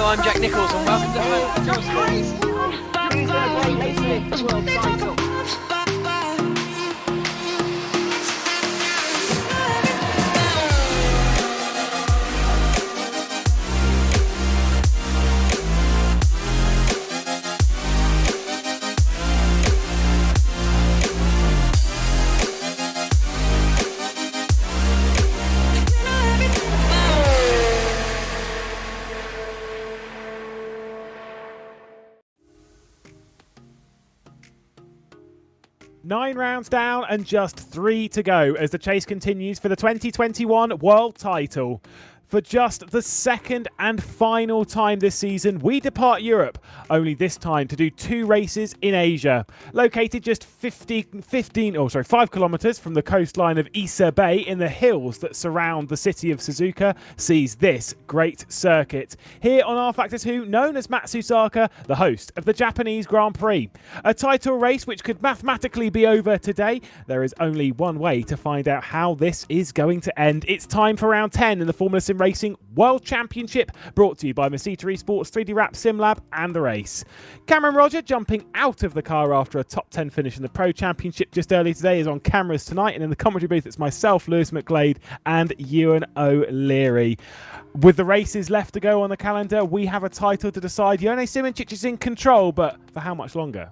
I'm Jack Nichols and welcome to FSR World Title. Nine rounds down and just 3 to go as the chase continues for the 2021 world title. For just the second and final time this season, we depart Europe, only this time to do 2 races in Asia. Located just 5 kilometers from the coastline of Ise Bay in the hills that surround the city of Suzuka, sees this great circuit. Here on rFactor 2, known as Matsusaka, the host of the Japanese Grand Prix. A title race which could mathematically be over today. There is only one way to find out how this is going to end. It's time for round 10 in the Formula SimRacing World Championship, brought to you by Masita eSports, 3D Wrap, SimLab and The Race. Cameron Rodger, jumping out of the car after a top 10 finish in the Pro Championship just early today, is on cameras tonight, and in the commentary booth it's myself, Lewis McGlade and Ewan O'Leary. With the races left to go on the calendar, we have a title to decide. Jone Simoncic is in control, but for how much longer?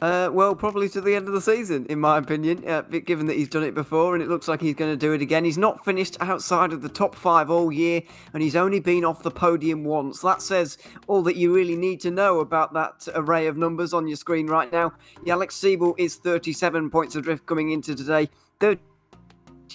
Well, probably to the end of the season, in my opinion, given that he's done it before and it looks like he's going to do it again. He's not finished outside of the top 5 all year, and he's only been off the podium once. That says all that you really need to know about that array of numbers on your screen right now. Alex Siebel is 37 points adrift coming into today.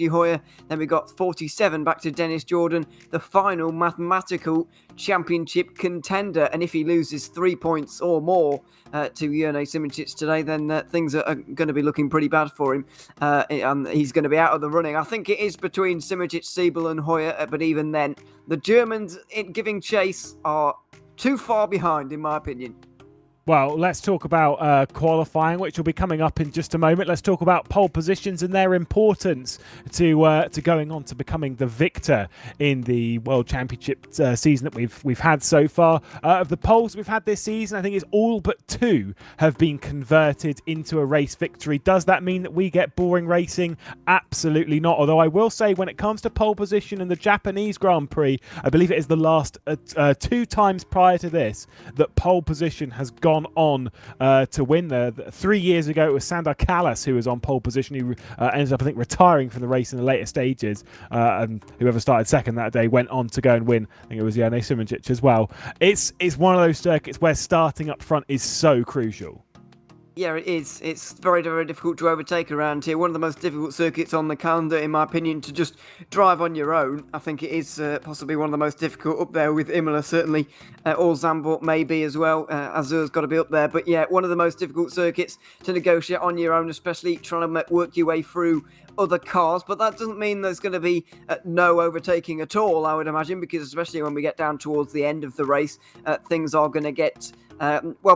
Hoyer, then we got 47 back to Dennis Jordan, the final mathematical championship contender. And if he loses 3 points or more to Jone Simoncic today, then things are going to be looking pretty bad for him, and he's going to be out of the running. I think it is between Simoncic, Siebel and Hoyer, but even then, the Germans in giving chase are too far behind, in my opinion. Well, let's talk about qualifying, which will be coming up in just a moment. Let's talk about pole positions and their importance to going on to becoming the victor in the World Championship season that we've had so far. Of the poles we've had this season, I think it's all but 2 have been converted into a race victory. Does that mean that we get boring racing? Absolutely not. Although I will say, when it comes to pole position in the Japanese Grand Prix, I believe it is the last 2 times prior to this that pole position has gone on to win. 3 years ago it was Sandor Kallas who was on pole position, who ended up, I think, retiring from the race in the later stages, and whoever started second that day went on to go and win. I think it was Jone Simoncic as well. It's one of those circuits where starting up front is so crucial. Yeah, it is. It's very, very difficult to overtake around here. One of the most difficult circuits on the calendar, in my opinion, to just drive on your own. I think it is possibly one of the most difficult, up there with Imola, certainly. Or Zandvoort maybe as well. Azur's got to be up there. But yeah, one of the most difficult circuits to negotiate on your own, especially trying to work your way through other cars. But that doesn't mean there's going to be no overtaking at all, I would imagine, because especially when we get down towards the end of the race, things are going to get...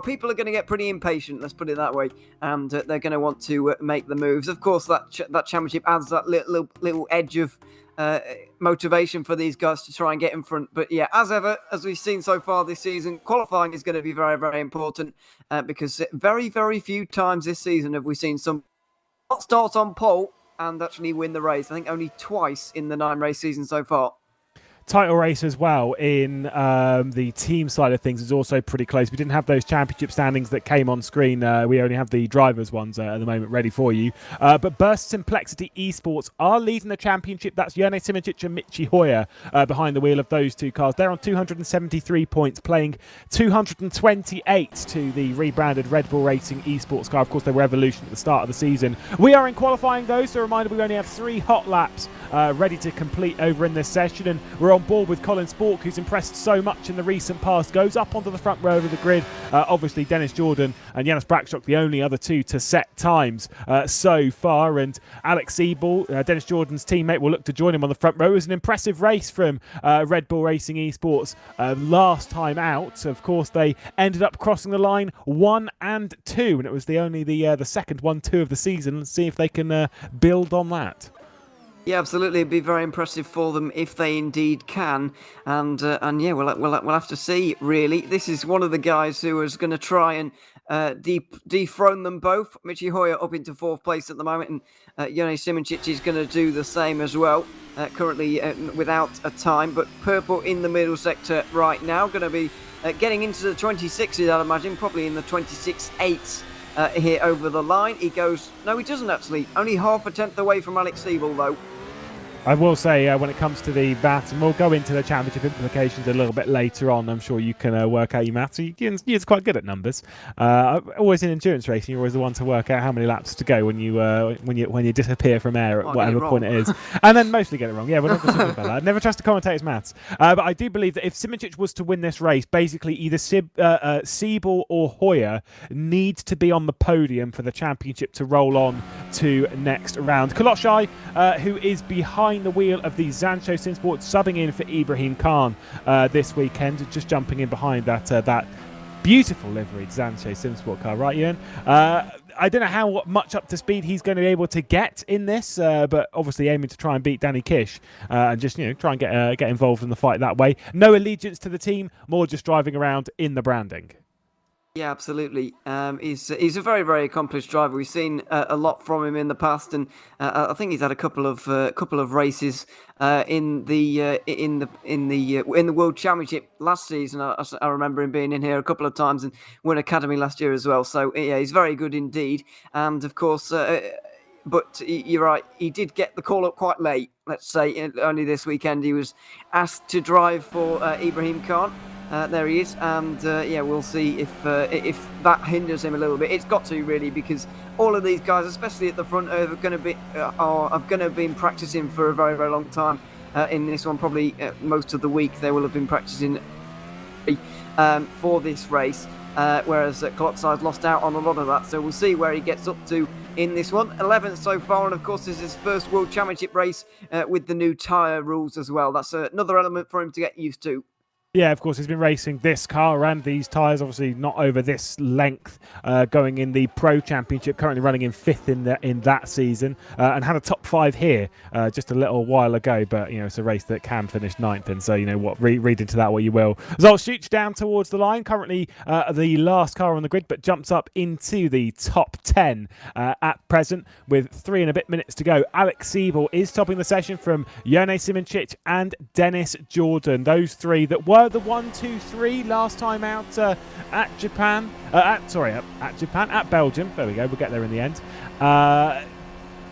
people are going to get pretty impatient, let's put it that way, and they're going to want to make the moves. Of course, that championship adds that little edge of motivation for these guys to try and get in front. But yeah, as ever, as we've seen so far this season, qualifying is going to be very, very important, because very, very few times this season have we seen some not start on pole and actually win the race. I think only twice in the 9-race season so far. Title race as well in the team side of things is also pretty close. We didn't have those championship standings that came on screen. We only have the drivers ones at the moment ready for you. But Burst Simplexity eSports are leading the championship. That's Jone Simoncic and Michi Hoyer behind the wheel of those 2 cars. They're on 273 points, playing 228 to the rebranded Red Bull Racing eSports car. Of course, they were Evolution at the start of the season. We are in qualifying though, so a reminder, we only have 3 hot laps ready to complete over in this session, and we're on board with Colin Spork, who's impressed so much in the recent past, goes up onto the front row of the grid. Obviously, Dennis Jordan and Janis Brakshock, the only other 2 to set times so far. And Alex Siebel, Dennis Jordan's teammate, will look to join him on the front row. It was an impressive race from Red Bull Racing eSports last time out. Of course, they ended up crossing the line 1 and 2, and it was the second 1-2 of the season. Let's see if they can build on that. Yeah, absolutely. It'd be very impressive for them if they indeed can, and yeah, we'll have to see. Really, this is one of the guys who is going to try and dethrone them both. Michi Hoyer up into fourth place at the moment, and Jone Simoncic is going to do the same as well. Currently without a time, but Purple in the middle sector right now, going to be getting into the 26s, I'd imagine, probably in the 26.8s. Here over the line. He goes, no, he doesn't actually. Only half a tenth away from Alex Siebel, though. I will say, when it comes to the maths, and we'll go into the championship implications a little bit later on. I'm sure you can work out your maths. You're quite good at numbers. Always in endurance racing, you're always the one to work out how many laps to go when you disappear from air at whatever point it is, and then mostly get it wrong. Yeah, we're not going to talk about that. Never trust a commentator's maths. But I do believe that if Simoncic was to win this race, basically either Siebel or Hoyer needs to be on the podium for the championship to roll on to next round. Koloshai, who is behind the wheel of the Zancho SimSport, subbing in for Ibrahim Khan this weekend, just jumping in behind that beautiful liveried Zancho SimSport car, right, Ewan? I don't know how much up to speed he's going to be able to get in this, but obviously aiming to try and beat Danny Kish and just try and get involved in the fight that way. No allegiance to the team, more just driving around in the branding. Yeah, absolutely. He's a very, very accomplished driver. We've seen a lot from him in the past, and I think he's had a couple of races in the World Championship last season. I remember him being in here a couple of times and won Academy last year as well. So yeah, he's very good indeed. And of course, but you're right, he did get the call up quite late. Let's say only this weekend he was asked to drive for Ibrahim Khan. There he is, and yeah, we'll see if that hinders him a little bit. It's got to, really, because all of these guys, especially at the front, are going to be practicing for a very, very long time. In this one, probably most of the week they will have been practicing for this race, whereas Kolotsai's lost out on a lot of that. So we'll see where he gets up to in this one. 11th so far, and of course this is his first World Championship race with the new tyre rules as well. That's another element for him to get used to. Yeah, of course, he's been racing this car and these tyres, obviously not over this length, going in the Pro Championship, currently running in 5th in that season, and had a top 5 here just a little while ago, but, it's a race that can finish 9th, and so, read into that what you will. Zolcic down towards the line, currently the last car on the grid, but jumps up into the top 10 at present, with 3 and a bit minutes to go. Alex Siebel is topping the session from Jone Simoncic and Dennis Jordan, those three that were the 1, 2, 3 last time out at Japan. At Belgium. There we go. We'll get there in the end.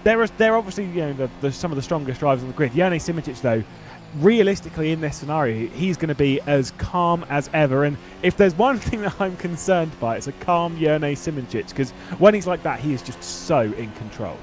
They're obviously some of the strongest drivers on the grid. Jone Simoncic, though, realistically in this scenario, he's going to be as calm as ever. And if there's one thing that I'm concerned by, it's a calm Jone Simoncic, because when he's like that, he is just so in control.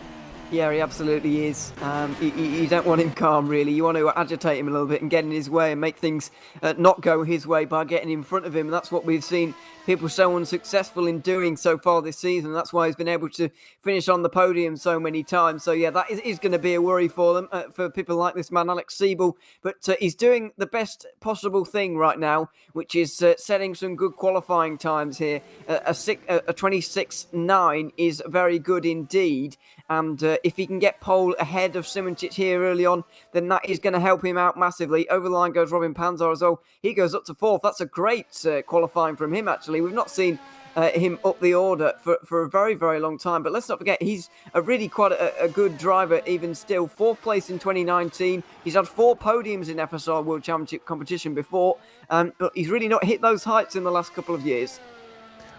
Yeah, he absolutely is. You don't want him calm, really. You want to agitate him a little bit and get in his way and make things not go his way by getting in front of him. And that's what we've seen people so unsuccessful in doing so far this season. That's why he's been able to finish on the podium so many times. So yeah, that is going to be a worry for them, for people like this man, Alex Siebel. But he's doing the best possible thing right now, which is setting some good qualifying times here. A 26.9 is very good indeed. And if he can get pole ahead of Simoncic here early on, then that is going to help him out massively. Over the line goes Robin Panzar as well. He goes up to 4th. That's a great qualifying from him, actually. We've not seen him up the order for a very, very long time. But let's not forget, he's really quite a good driver, even still. 4th place in 2019. He's had 4 podiums in FSR World Championship competition before, but he's really not hit those heights in the last couple of years.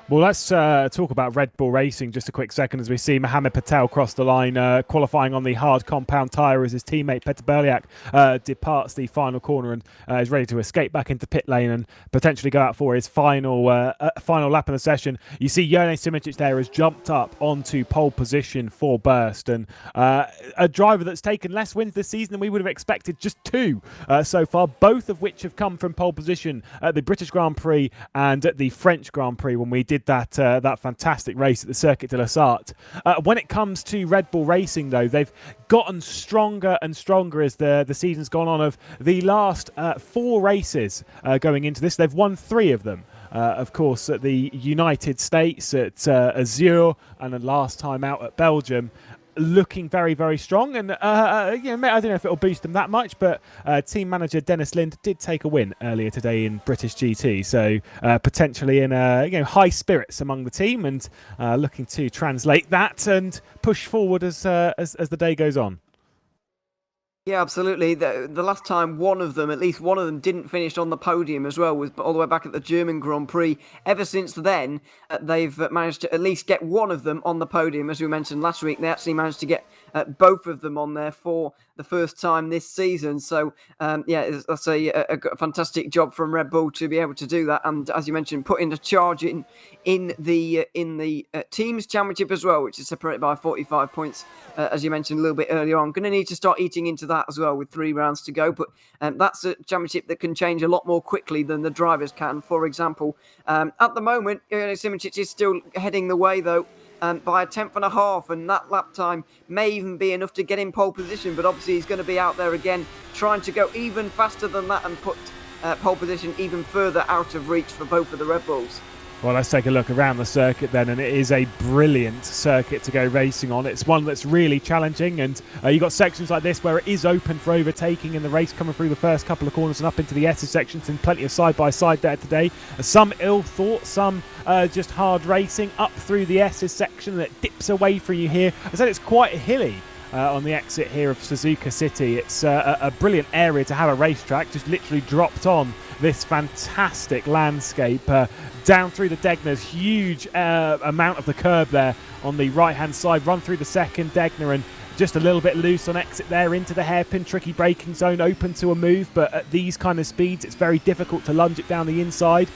Well, let's talk about Red Bull Racing just a quick second as we see Mohamed Patel cross the line, qualifying on the hard compound tyre as his teammate Petr Berliak departs the final corner and is ready to escape back into pit lane and potentially go out for his final lap in the session. You see Jone Simoncic there has jumped up onto pole position for Burst, and a driver that's taken less wins this season than we would have expected, just 2 so far, both of which have come from pole position at the British Grand Prix and at the French Grand Prix when we did that fantastic race at the Circuit de la Sarthe. When it comes to Red Bull Racing, though, they've gotten stronger and stronger as the season's gone on. Of the last 4 races going into this, they've won 3 of them. Of course, at the United States, at Azure, and then last time out at Belgium. looking very, very strong. And I don't know if it'll boost them that much, but team manager Dennis Lind did take a win earlier today in British GT, so potentially in high spirits among the team, and looking to translate that and push forward as the day goes on. Yeah, absolutely. The last time at least one of them, didn't finish on the podium as well was all the way back at the German Grand Prix. Ever since then, they've managed to at least get one of them on the podium. As we mentioned last week, they actually managed to get both of them on there for the first time this season. So, that's a fantastic job from Red Bull to be able to do that. And as you mentioned, putting a charge in the teams championship as well, which is separated by 45 points, as you mentioned a little bit earlier on. Going to need to start eating into that as well with 3 rounds to go, but that's a championship that can change a lot more quickly than the drivers can. For example, at the moment, Simicic is still heading the way though, by a 10.5, and that lap time may even be enough to get in pole position, but obviously he's going to be out there again trying to go even faster than that and put pole position even further out of reach for both of the Red Bulls. Well, let's take a look around the circuit then, and it is a brilliant circuit to go racing on. It's one that's really challenging, and you've got sections like this where it is open for overtaking in the race, coming through the first couple of corners and up into the S's sections, and plenty of side-by-side there today. Some ill-thought, some just hard racing up through the S's section that dips away from you here. I said it's quite hilly. On the exit here of Suzuka City. It's a brilliant area to have a racetrack, just literally dropped on this fantastic landscape down through the Degners. Huge amount of the curb there on the right hand side, run through the second Degner, and just a little bit loose on exit there into the hairpin, tricky braking zone, open to a move, but at these kind of speeds it's very difficult to lunge it down the inside.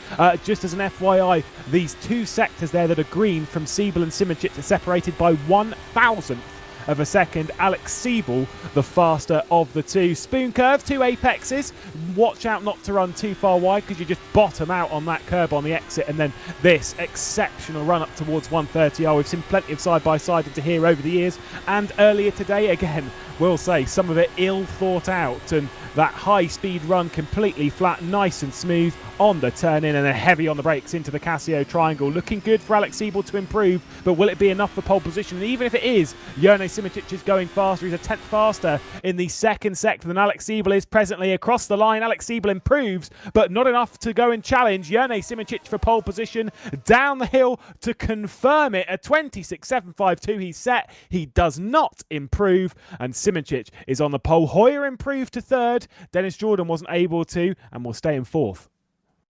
Just as an FYI, these 2 sectors there that are green from Siebel and Simicic are separated by 1,000th of a second. Alex Siebel, the faster of the 2. Spoon curve, 2 apexes. Watch out not to run too far wide, because you just bottom out on that curb on the exit, and then this exceptional run up towards 130. We've seen plenty of side-by-side into here over the years, and earlier today, again, we'll say some of it ill thought out, and that high-speed run completely flat, nice and smooth on the turn in, and then heavy on the brakes into the Casio triangle. Looking good for Alex Siebel to improve, but will it be enough for pole position? And even if it is, Jone Simicic is going faster. He's a 10th faster in the second sector than Alex Siebel is presently. Across the line, Alex Siebel improves, but not enough to go and challenge Jone Simicic for pole position. Down the hill to confirm it, a 26.752 he's set. He does not improve, and Simicic is on the pole. Hoyer improved to 3rd. Dennis Jordan wasn't able to, and will stay in 4th.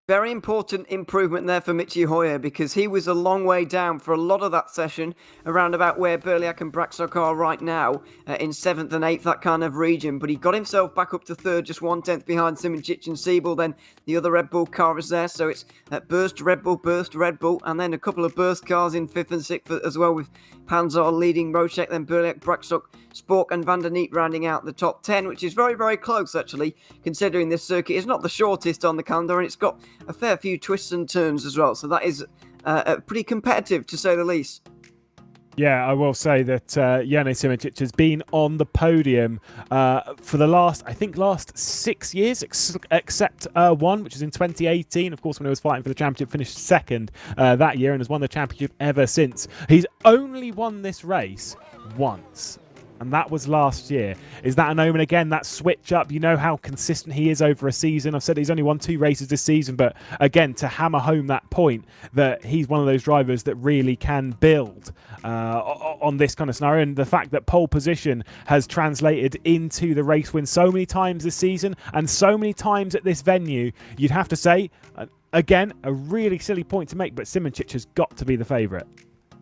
Very important improvement there for Michi Hoyer, because he was a long way down for a lot of that session, around about where Berliak and Braxock are right now, in 7th and 8th, that kind of region. But he got himself back up to 3rd, just 1/10 behind Simicic and Siebel. Then the other Red Bull car is there, so it's Burst Red Bull, and then a couple of Burst cars in 5th and 6th as well, with Panzer leading Rocek, then Berliak, Braxock, Spork and Van der Neet rounding out the top 10, which is very, very close actually, considering this circuit is not the shortest on the calendar, and it's got a fair few twists and turns as well. So that is pretty competitive, to say the least. Yeah, I will say that Jone Simicic has been on the podium for the last 6 years, except one, which is in 2018. Of course, when he was fighting for the championship, finished 2nd that year and has won the championship ever since. He's only won this race once, and that was last year. Is that an omen again, that switch up? You know how consistent he is over a season. I've said he's only won 2 races this season, but again, to hammer home that point that he's one of those drivers that really can build on this kind of scenario, and the fact that pole position has translated into the race win so many times this season and so many times at this venue, you'd have to say, again, a really silly point to make, but Simicic has got to be the favourite.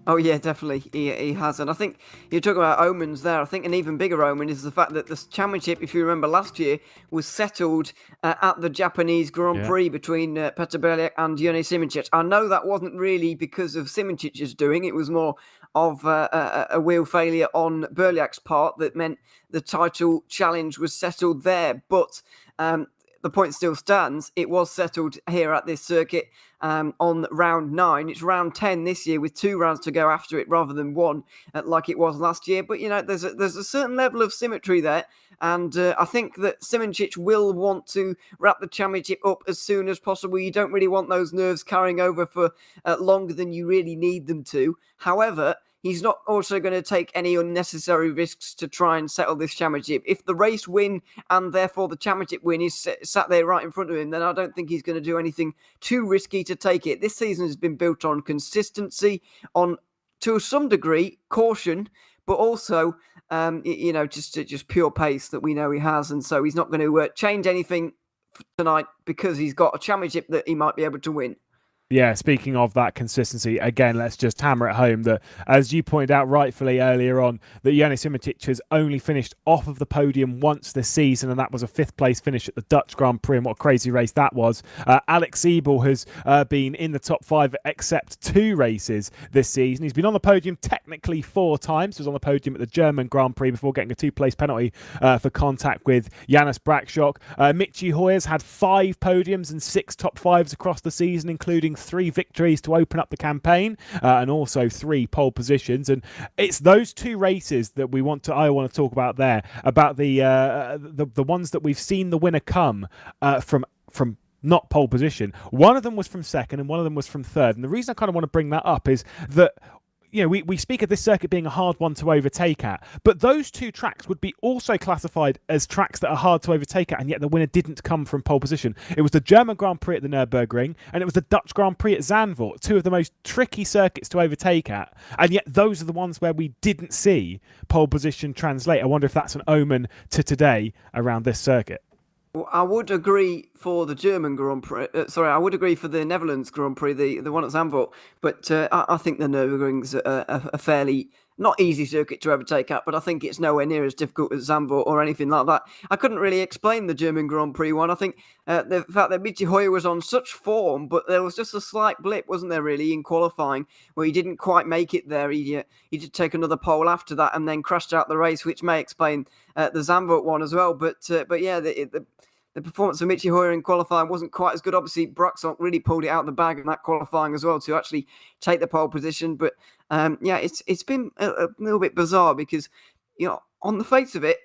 Oh yeah, definitely, he has. And I think you're talking about omens there. I think an even bigger omen is the fact that the championship, if you remember last year, was settled at the Japanese Grand Prix between Petr Berliak and Jone Simicic. I know that wasn't really because of Simicic's doing. It was more of a wheel failure on Berliak's part that meant the title challenge was settled there. But the point still stands. It was settled here at this circuit on round 9. It's round 10 this year with 2 rounds to go after it rather than 1 like it was last year. But, you know, there's a certain level of symmetry there. And I think that Simicic will want to wrap the championship up as soon as possible. You don't really want those nerves carrying over for longer than you really need them to. However, he's not also going to take any unnecessary risks to try and settle this championship. If the race win and therefore the championship win is sat there right in front of him, then I don't think he's going to do anything too risky to take it. This season has been built on consistency, on to some degree caution, but also just pure pace that we know he has, and so he's not going to change anything tonight because he's got a championship that he might be able to win. Yeah, speaking of that consistency, again, let's just hammer it home that, as you pointed out rightfully earlier on, that Janis Simičić has only finished off of the podium once this season, and that was a 5th place finish at the Dutch Grand Prix, and what a crazy race that was. Alex Siebel has been in the top 5 except 2 races this season. He's been on the podium technically 4 times. He was on the podium at the German Grand Prix before getting a 2-place penalty for contact with Janis Brakshock. Michi Hoyer's had 5 podiums and 6 top 5s across the season, including 3 victories to open up the campaign and also 3 pole positions. And it's those 2 races that I want to talk about there, about the ones that we've seen the winner come from not pole position. One of them was from 2nd and one of them was from 3rd. And the reason I kind of want to bring that up is that we speak of this circuit being a hard one to overtake at, but those 2 tracks would be also classified as tracks that are hard to overtake at, and yet the winner didn't come from pole position. It was the German Grand Prix at the Nürburgring, and it was the Dutch Grand Prix at Zandvoort, 2 of the most tricky circuits to overtake at, and yet those are the ones where we didn't see pole position translate. I wonder if that's an omen to today around this circuit. Well, I would agree for the German Grand Prix. I would agree for the Netherlands Grand Prix, the one at Zandvoort. But I think the Nürburgring's a fairly not easy circuit to overtake at, but I think it's nowhere near as difficult as Zandvoort or anything like that. I couldn't really explain the German Grand Prix one. I think the fact that Michi Hoyer was on such form, but there was just a slight blip, wasn't there, really, in qualifying, where he didn't quite make it there. He did take another pole after that and then crashed out the race, which may explain the Zandvoort one as well. But yeah, the performance of Michi Hoyer in qualifying wasn't quite as good. Obviously, Brakshock really pulled it out of the bag in that qualifying as well to actually take the pole position. But it's been a little bit bizarre because, on the face of it,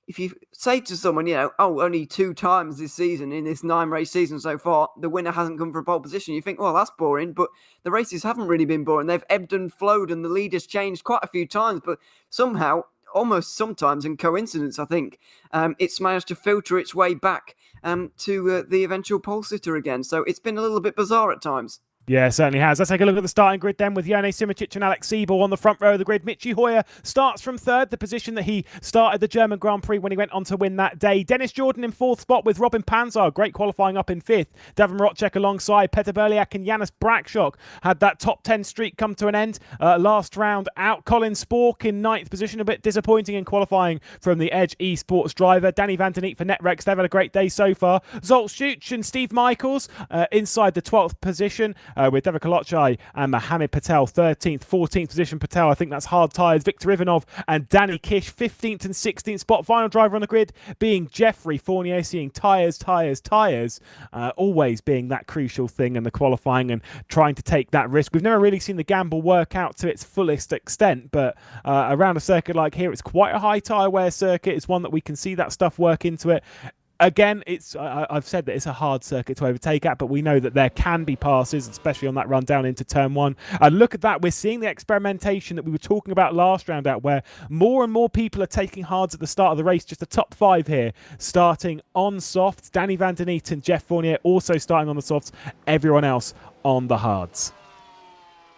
if you say to someone, only 2 times this season in this 9-race season so far, the winner hasn't come from pole position, you think, well, that's boring. But the races haven't really been boring. They've ebbed and flowed and the lead has changed quite a few times. But somehow, almost sometimes in coincidence, I think, it's managed to filter its way back to the eventual pole sitter again. So it's been a little bit bizarre at times. Yeah, it certainly has. Let's take a look at the starting grid then with Janis Simičić and Alex Siebel on the front row of the grid. Michi Hoyer starts from 3rd, the position that he started the German Grand Prix when he went on to win that day. Dennis Jordan in 4th spot with Robin Panzar, great qualifying up in 5th. Davin Rodger alongside Peter Berliak and Janis Brakshock had that top 10 streak come to an end last round out. Colin Spork in 9th position, a bit disappointing in qualifying from the Edge eSports driver. Danny Van Den Eek for Netrex, they've had a great day so far. Zolt Schuch and Steve Michaels inside the 12th position. With Devika Lochai and Mohamed Patel 13th, 14th position. Patel, I think that's hard tyres. Victor Ivanov and Danny Kish 15th and 16th spot. Final driver on the grid being Jeffrey Fournier, seeing tyres. Always being that crucial thing in the qualifying and trying to take that risk. We've never really seen the gamble work out to its fullest extent, but around a circuit like here, it's quite a high tyre wear circuit. It's one that we can see that stuff work into it. Again, I've said that it's a hard circuit to overtake at, but we know that there can be passes, especially on that run down into turn 1. And look at that. We're seeing the experimentation that we were talking about last round out, where more and more people are taking hards at the start of the race. Just the top 5 here starting on softs. Danny Van Den Eek and Jeff Fournier also starting on the softs. Everyone else on the hards.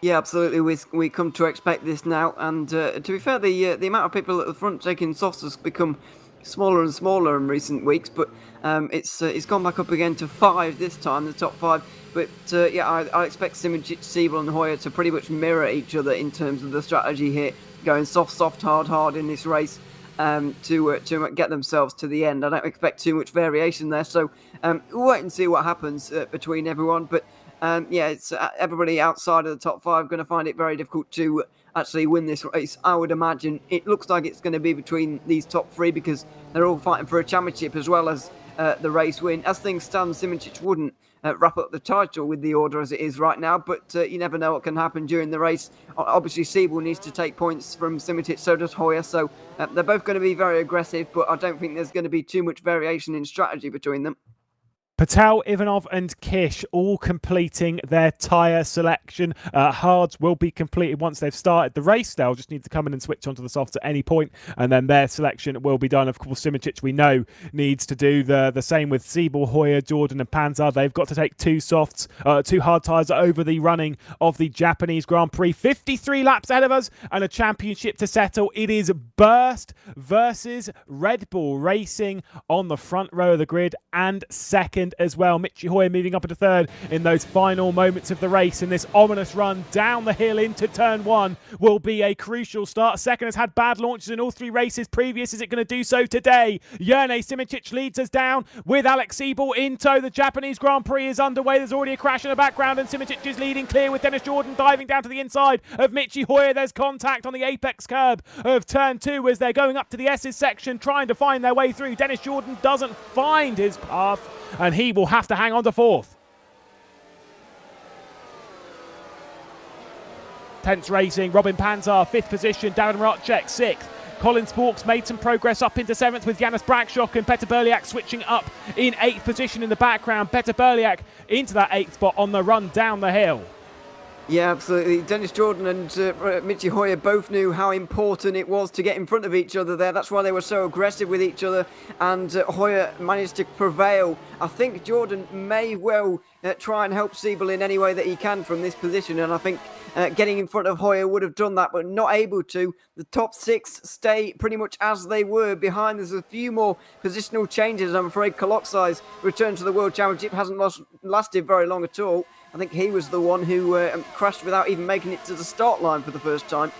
Yeah, absolutely. We come to expect this now. And to be fair, the amount of people at the front taking softs has become smaller and smaller in recent weeks, but it's gone back up again to 5 this time, the top 5. But I expect Simičić, Siebel and Hoyer to pretty much mirror each other in terms of the strategy here, going soft, hard in this race to get themselves to the end. I don't expect too much variation there, so we'll wait and see what happens between everyone. But it's everybody outside of the top 5 going to find it very difficult to actually win this race. I would imagine it looks like it's going to be between these top 3 because they're all fighting for a championship as well as the race win. As things stand, Simičić wouldn't wrap up the title with the order as it is right now, but you never know what can happen during the race. Obviously, Siebel needs to take points from Simičić, so does Hoyer, so they're both going to be very aggressive, but I don't think there's going to be too much variation in strategy between them. Patel, Ivanov and Kish all completing their tyre selection. Hards will be completed once they've started the race. They'll just need to come in and switch onto the softs at any point, and then their selection will be done. Of course, Simičić, we know, needs to do the same with Siebel, Hoyer, Jordan and Panzer. They've got to take two hard tyres over the running of the Japanese Grand Prix. 53 laps ahead of us and a championship to settle. It is Burst versus Red Bull racing on the front row of the grid and second as well. Michi Hoyer moving up into third in those final moments of the race, and this ominous run down the hill into turn one will be a crucial start. Second has had bad launches in all three races previous. Is it going to do so today? Jerne Simičić leads us down with Alex Siebel in tow. The Japanese Grand Prix is underway. There's already a crash in the background, and Simičić is leading clear with Dennis Jordan diving down to the inside of Michi Hoyer. There's contact on the apex curb of turn two as they're going up to the S's section trying to find their way through. Dennis Jordan doesn't find his path, and he will have to hang on to fourth. Tense racing. Robin Panzer, fifth position. Darren Rodger, sixth. Colin Sporks made some progress up into seventh with Janis Brakshock, and Petter Berliak switching up in eighth position in the background. Petter Berliak into that eighth spot on the run down the hill. Yeah, absolutely. Dennis Jordan and Michi Hoyer both knew how important it was to get in front of each other there. That's why they were so aggressive with each other, and Hoyer managed to prevail. I think Jordan may well try and help Siebel in any way that he can from this position, and I think getting in front of Hoyer would have done that, but not able to. The top six stay pretty much as they were. Behind, there's a few more positional changes. I'm afraid Koloksai's return to the World Championship hasn't lasted very long at all. I think he was the one who crashed without even making it to the start line for the first time.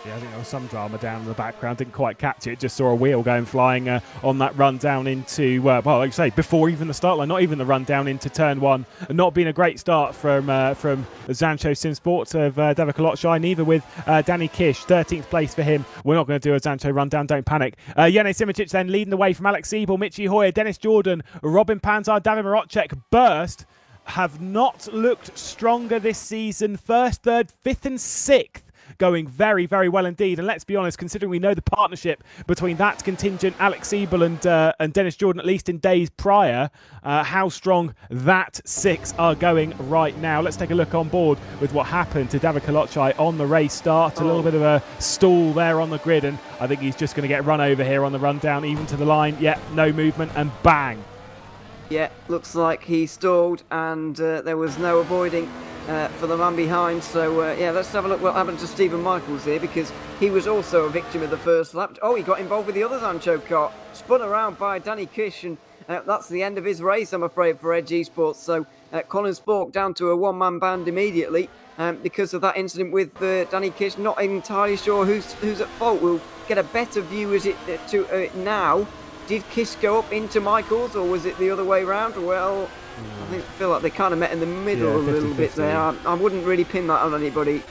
Yeah, I think there was some drama down in the background. Didn't quite catch it. Just saw a wheel going flying on that run down into, well, like you say, before even the start line, not even the run down into turn one. Not been a great start from Zancho Sim Sports of David Koloksai, neither with Danny Kish. 13th place for him. We're not going to do a Zancho rundown, don't panic. Jerne Simičić then leading the way from Alex Siebel, Michi Hoyer, Dennis Jordan, Robin Panzer, David Marocek. Burst have not looked stronger this season. First, third, fifth and sixth going very, very well indeed. And let's be honest, considering we know the partnership between that contingent, Alex Siebel and Dennis Jordan, at least in days prior, how strong that six are going right now. Let's take a look on board with what happened to David Koloksai on the race start. A little bit of a stall there on the grid, and I think he's just going to get run over here on the run down, even to the line. Yeah, no movement, and bang. Yeah, looks like he stalled, and there was no avoiding for the man behind. So, yeah, let's have a look what happened to Stephen Michaels here, because he was also a victim of the first lap. Oh, he got involved with the other Zancho car, spun around by Danny Kish, and that's the end of his race, I'm afraid, for Edge eSports. So, Colin Spork down to a one-man band immediately because of that incident with Danny Kish. Not entirely sure who's at fault. We'll get a better view as it now. Did Kiss go up into Michaels, or was it the other way around? Well, I feel like they kind of met in the middle a little bit there. I wouldn't really pin that on anybody.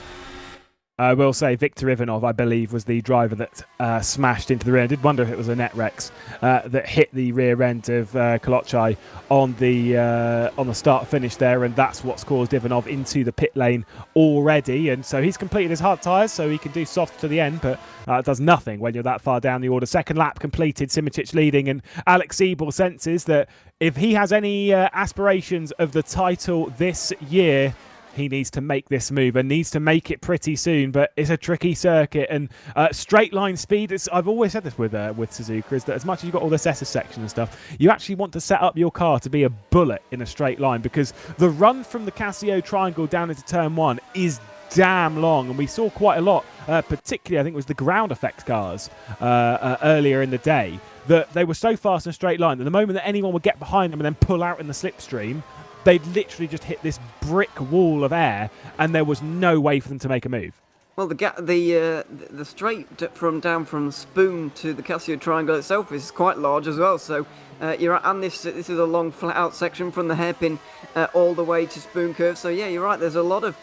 I will say Viktor Ivanov, I believe, was the driver that smashed into the rear. I did wonder if it was a Netrex that hit the rear end of Koloksai on the start finish there, and that's what's caused Ivanov into the pit lane already. And so he's completed his hard tyres, so he can do soft to the end, but it does nothing when you're that far down the order. Second lap completed, Simičić leading, and Alex Siebel senses that if he has any aspirations of the title this year, he needs to make this move and needs to make it pretty soon. But it's a tricky circuit, and straight line speed. I've always said this with Suzuka, is that as much as you've got all this SS section and stuff, you actually want to set up your car to be a bullet in a straight line, because the run from the Casio Triangle down into turn one is damn long, and we saw quite a lot, particularly I think it was the ground effect cars earlier in the day, that they were so fast in a straight line that the moment that anyone would get behind them and then pull out in the slipstream, they'd literally just hit this brick wall of air, and there was no way for them to make a move. Well, the straight down from Spoon to the Casio Triangle itself is quite large as well. So you're right, and this is a long flat out section from the hairpin all the way to Spoon Curve. So yeah, you're right. There's a lot of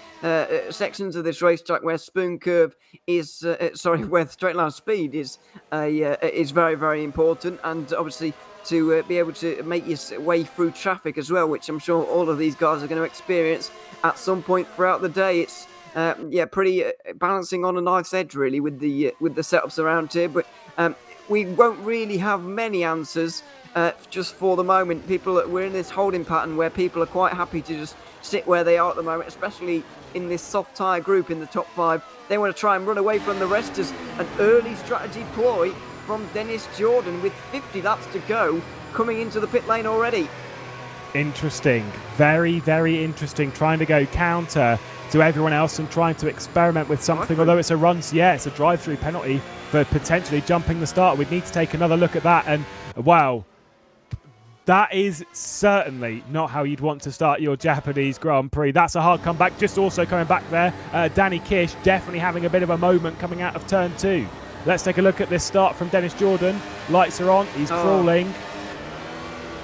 sections of this racetrack where Spoon Curve is where straight line speed is very, very important, and obviously to be able to make your way through traffic as well, which I'm sure all of these guys are going to experience at some point throughout the day. It's pretty balancing on a knife's edge really with the setups around here. But we won't really have many answers just for the moment. We're in this holding pattern where people are quite happy to just sit where they are at the moment, especially in this soft tyre group in the top 5. They want to try and run away from the rest as an early strategy ploy from Dennis Jordan with 50 laps to go, coming into the pit lane already. Interesting. Very, very interesting. Trying to go counter to everyone else and trying to experiment with something. Although it's a run, yeah, it's a drive-through penalty for potentially jumping the start. We'd need to take another look at that. And wow, that is certainly not how you'd want to start your Japanese Grand Prix. That's a hard comeback. Just also coming back there, Danny Kish definitely having a bit of a moment coming out of turn 2. Let's take a look at this start from Dennis Jordan. Lights are on. He's crawling.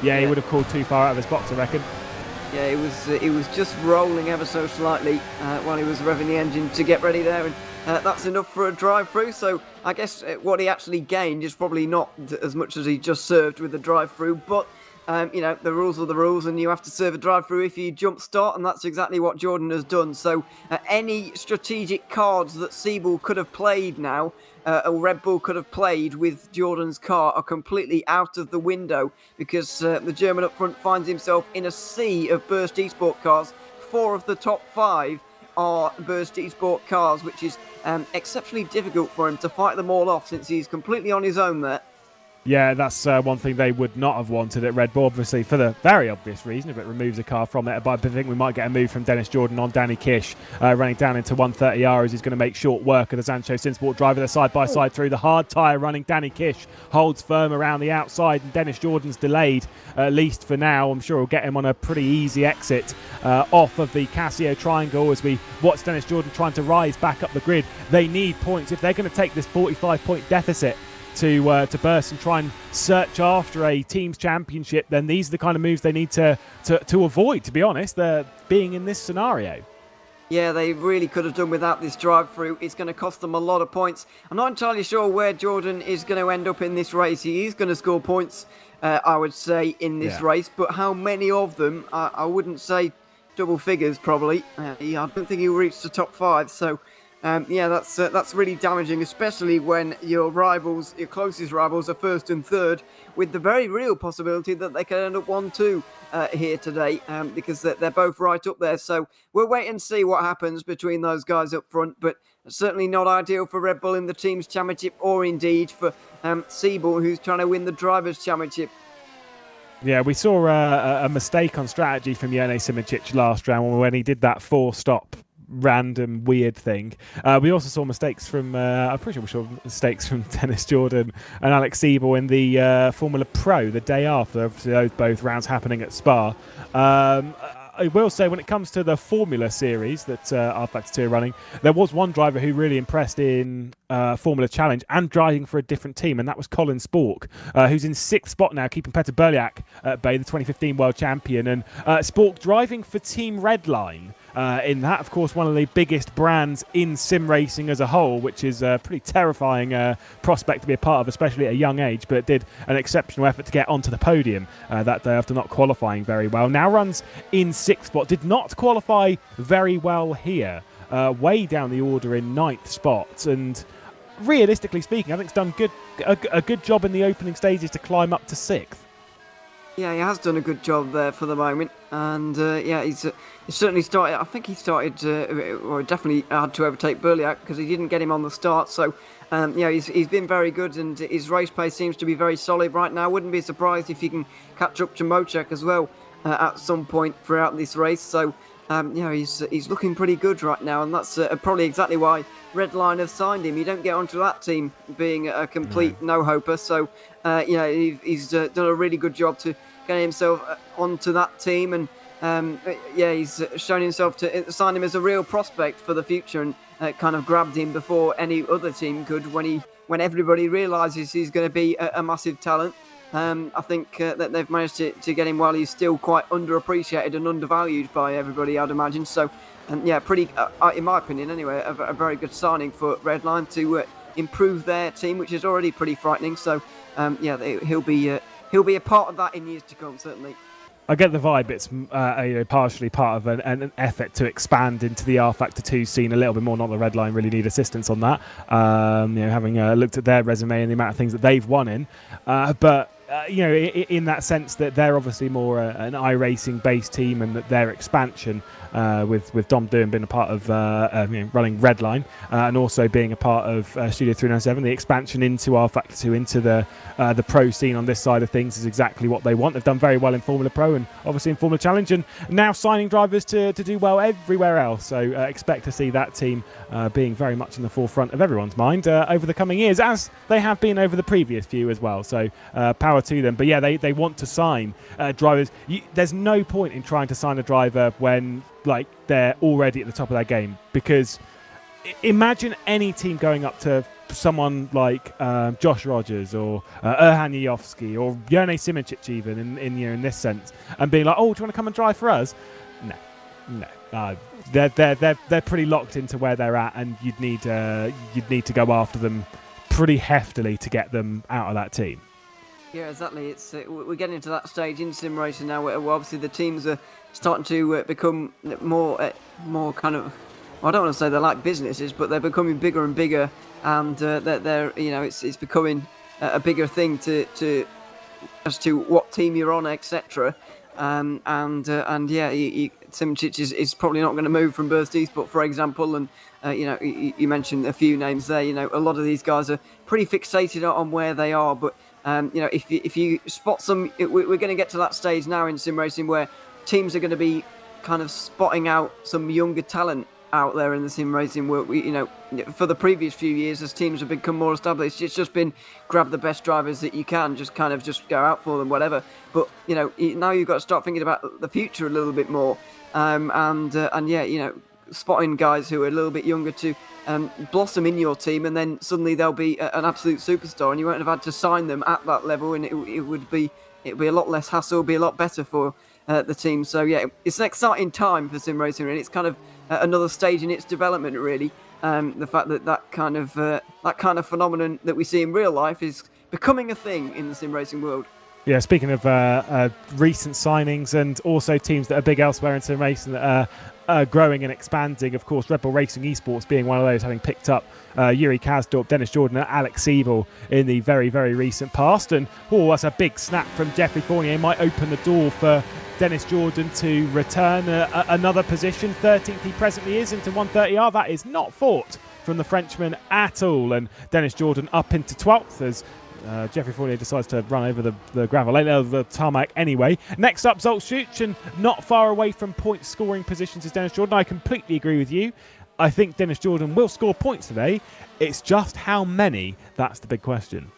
Yeah, he would have called too far out of his box, I reckon. Yeah, it was just rolling ever so slightly while he was revving the engine to get ready there, and that's enough for a drive-through. So I guess what he actually gained is probably not as much as he just served with the drive-through, but the rules are the rules, and you have to serve a drive-through if you jump start, and that's exactly what Jordan has done. So any strategic cards that Siebel could have played now, or Red Bull could have played with Jordan's car, are completely out of the window, because the German up front finds himself in a sea of Burst eSport cars. 4 of the top 5 are Burst eSport cars, which is exceptionally difficult for him to fight them all off, since he's completely on his own there. Yeah, that's one thing they would not have wanted at Red Bull, obviously, for the very obvious reason, if it removes a car from it. But I think we might get a move from Dennis Jordan on Danny Kish, running down into 130R as he's going to make short work of the Sancho Sinsport driver. They're side-by-side through the hard tyre running. Danny Kish holds firm around the outside, and Dennis Jordan's delayed, at least for now. I'm sure we'll get him on a pretty easy exit off of the Casio Triangle as we watch Dennis Jordan trying to rise back up the grid. They need points. If they're going to take this 45-point deficit to burst and try and search after a team's championship, then these are the kind of moves they need to avoid, to be honest, being in this scenario. Yeah, they really could have done without this drive-through. It's going to cost them a lot of points. I'm not entirely sure where Jordan is going to end up in this race. He is going to score points, I would say, in this race, but how many of them? I wouldn't say double figures, probably. I don't think he'll reach the top 5, so that's really damaging, especially when your closest rivals, are first and third, with the very real possibility that they could end up 1-2 here today, because they're both right up there. So we'll wait and see what happens between those guys up front, but certainly not ideal for Red Bull in the Teams Championship, or indeed for Siebel, who's trying to win the Drivers' Championship. Yeah, we saw a mistake on strategy from Jene Simoncic last round when he did that 4-stop random weird thing. We also saw mistakes from I'm pretty sure we saw mistakes from Dennis Jordan and Alex Siebel in the Formula Pro the day after. Obviously, those both rounds happening at Spa. I will say, when it comes to the Formula Series that rFactor 2 are running, there was one driver who really impressed in Formula Challenge and driving for a different team, and that was Colin Spork, who's in 6th spot now, keeping Peter Berliak at bay, the 2015 world champion. And Spork driving for Team Redline. In that, of course, one of the biggest brands in sim racing as a whole, which is a pretty terrifying prospect to be a part of, especially at a young age, but did an exceptional effort to get onto the podium that day after not qualifying very well. Now runs in 6th spot, did not qualify very well here, way down the order in 9th spot, and realistically speaking, I think it's done a good job in the opening stages to climb up to 6th. Yeah, he has done a good job there for the moment, and he's certainly started. I think he started, or definitely had to overtake Berliak because he didn't get him on the start. So, he's been very good, and his race pace seems to be very solid right now. Wouldn't be surprised if he can catch up to Mocek as well at some point throughout this race. So, he's looking pretty good right now, and that's probably exactly why Redline have signed him. You don't get onto that team being a complete no-hoper. So, he's done a really good job to get himself onto that team, and he's shown himself to sign him as a real prospect for the future, and kind of grabbed him before any other team could when everybody realises he's going to be a massive talent. I think that they've managed to get him while he's still quite underappreciated and undervalued by everybody, I'd imagine. So, pretty, in my opinion anyway, a very good signing for Redline to improve their team, which is already pretty frightening. So, he'll be a part of that in years to come, certainly. I get the vibe it's partially part of an effort to expand into the rFactor 2 scene a little bit more. Not the Red Line really need assistance on that. Having looked at their resume and the amount of things that they've won in, but in that sense that they're obviously more an iRacing based team, and that their expansion with Dom Doon being a part of running Red Line and also being a part of Studio 397, the expansion into rFactor 2 into the pro scene on this side of things is exactly what they want. They've done very well in Formula Pro and obviously in Formula Challenge, and now signing drivers to do well everywhere else. So expect to see that team being very much in the forefront of everyone's mind over the coming years, as they have been over the previous few as well. So power to them. But yeah, they want to sign drivers. There's no point in trying to sign a driver when they're already at the top of their game, because imagine any team going up to someone like Josh Rodgers or Erhan Yofsky or Jone Simoncic even in this sense, and being like, oh, do you want to come and drive for us? No. They're pretty locked into where they're at, and you'd need to go after them pretty heftily to get them out of that team. Yeah, exactly. It's we're getting to that stage in SimRacing now where obviously the teams are starting to become more kind of, I don't want to say they're like businesses, but they're becoming bigger and bigger, and they're it's becoming a bigger thing to as to what team you're on, etc. Simoncic is probably not going to move from Burst Esports, for example, and you mentioned a few names there. A lot of these guys are pretty fixated on where they are, but if you spot some, we're going to get to that stage now in SimRacing where teams are going to be kind of spotting out some younger talent out there in the SimRacing world. For the previous few years, as teams have become more established, it's just been grab the best drivers that you can, just go out for them, whatever. But now you've got to start thinking about the future a little bit more, spotting guys who are a little bit younger to blossom in your team, and then suddenly they'll be an absolute superstar, and you won't have had to sign them at that level, and it'd be a lot less hassle, be a lot better for the team. So yeah, it's an exciting time for SimRacing, and it's kind of another stage in its development, really. The fact that kind of phenomenon that we see in real life is becoming a thing in the SimRacing world. Yeah, speaking of recent signings and also teams that are big elsewhere in SimRacing that are growing and expanding, of course, Red Bull Racing eSports being one of those, having picked up Yuri Kazdorp, Dennis Jordan and Alex Siebel in the very, very recent past. And that's a big snap from Jeffrey Fournier. Might open the door for Dennis Jordan to return another position. 13th he presently is into 130R. That is not fought from the Frenchman at all. And Dennis Jordan up into 12th as Jeffrey Fournier decides to run over the gravel lane, the tarmac anyway. Next up, Zolt Schuch, and not far away from point scoring positions is Dennis Jordan. I completely agree with you. I think Dennis Jordan will score points today. It's just how many, that's the big question.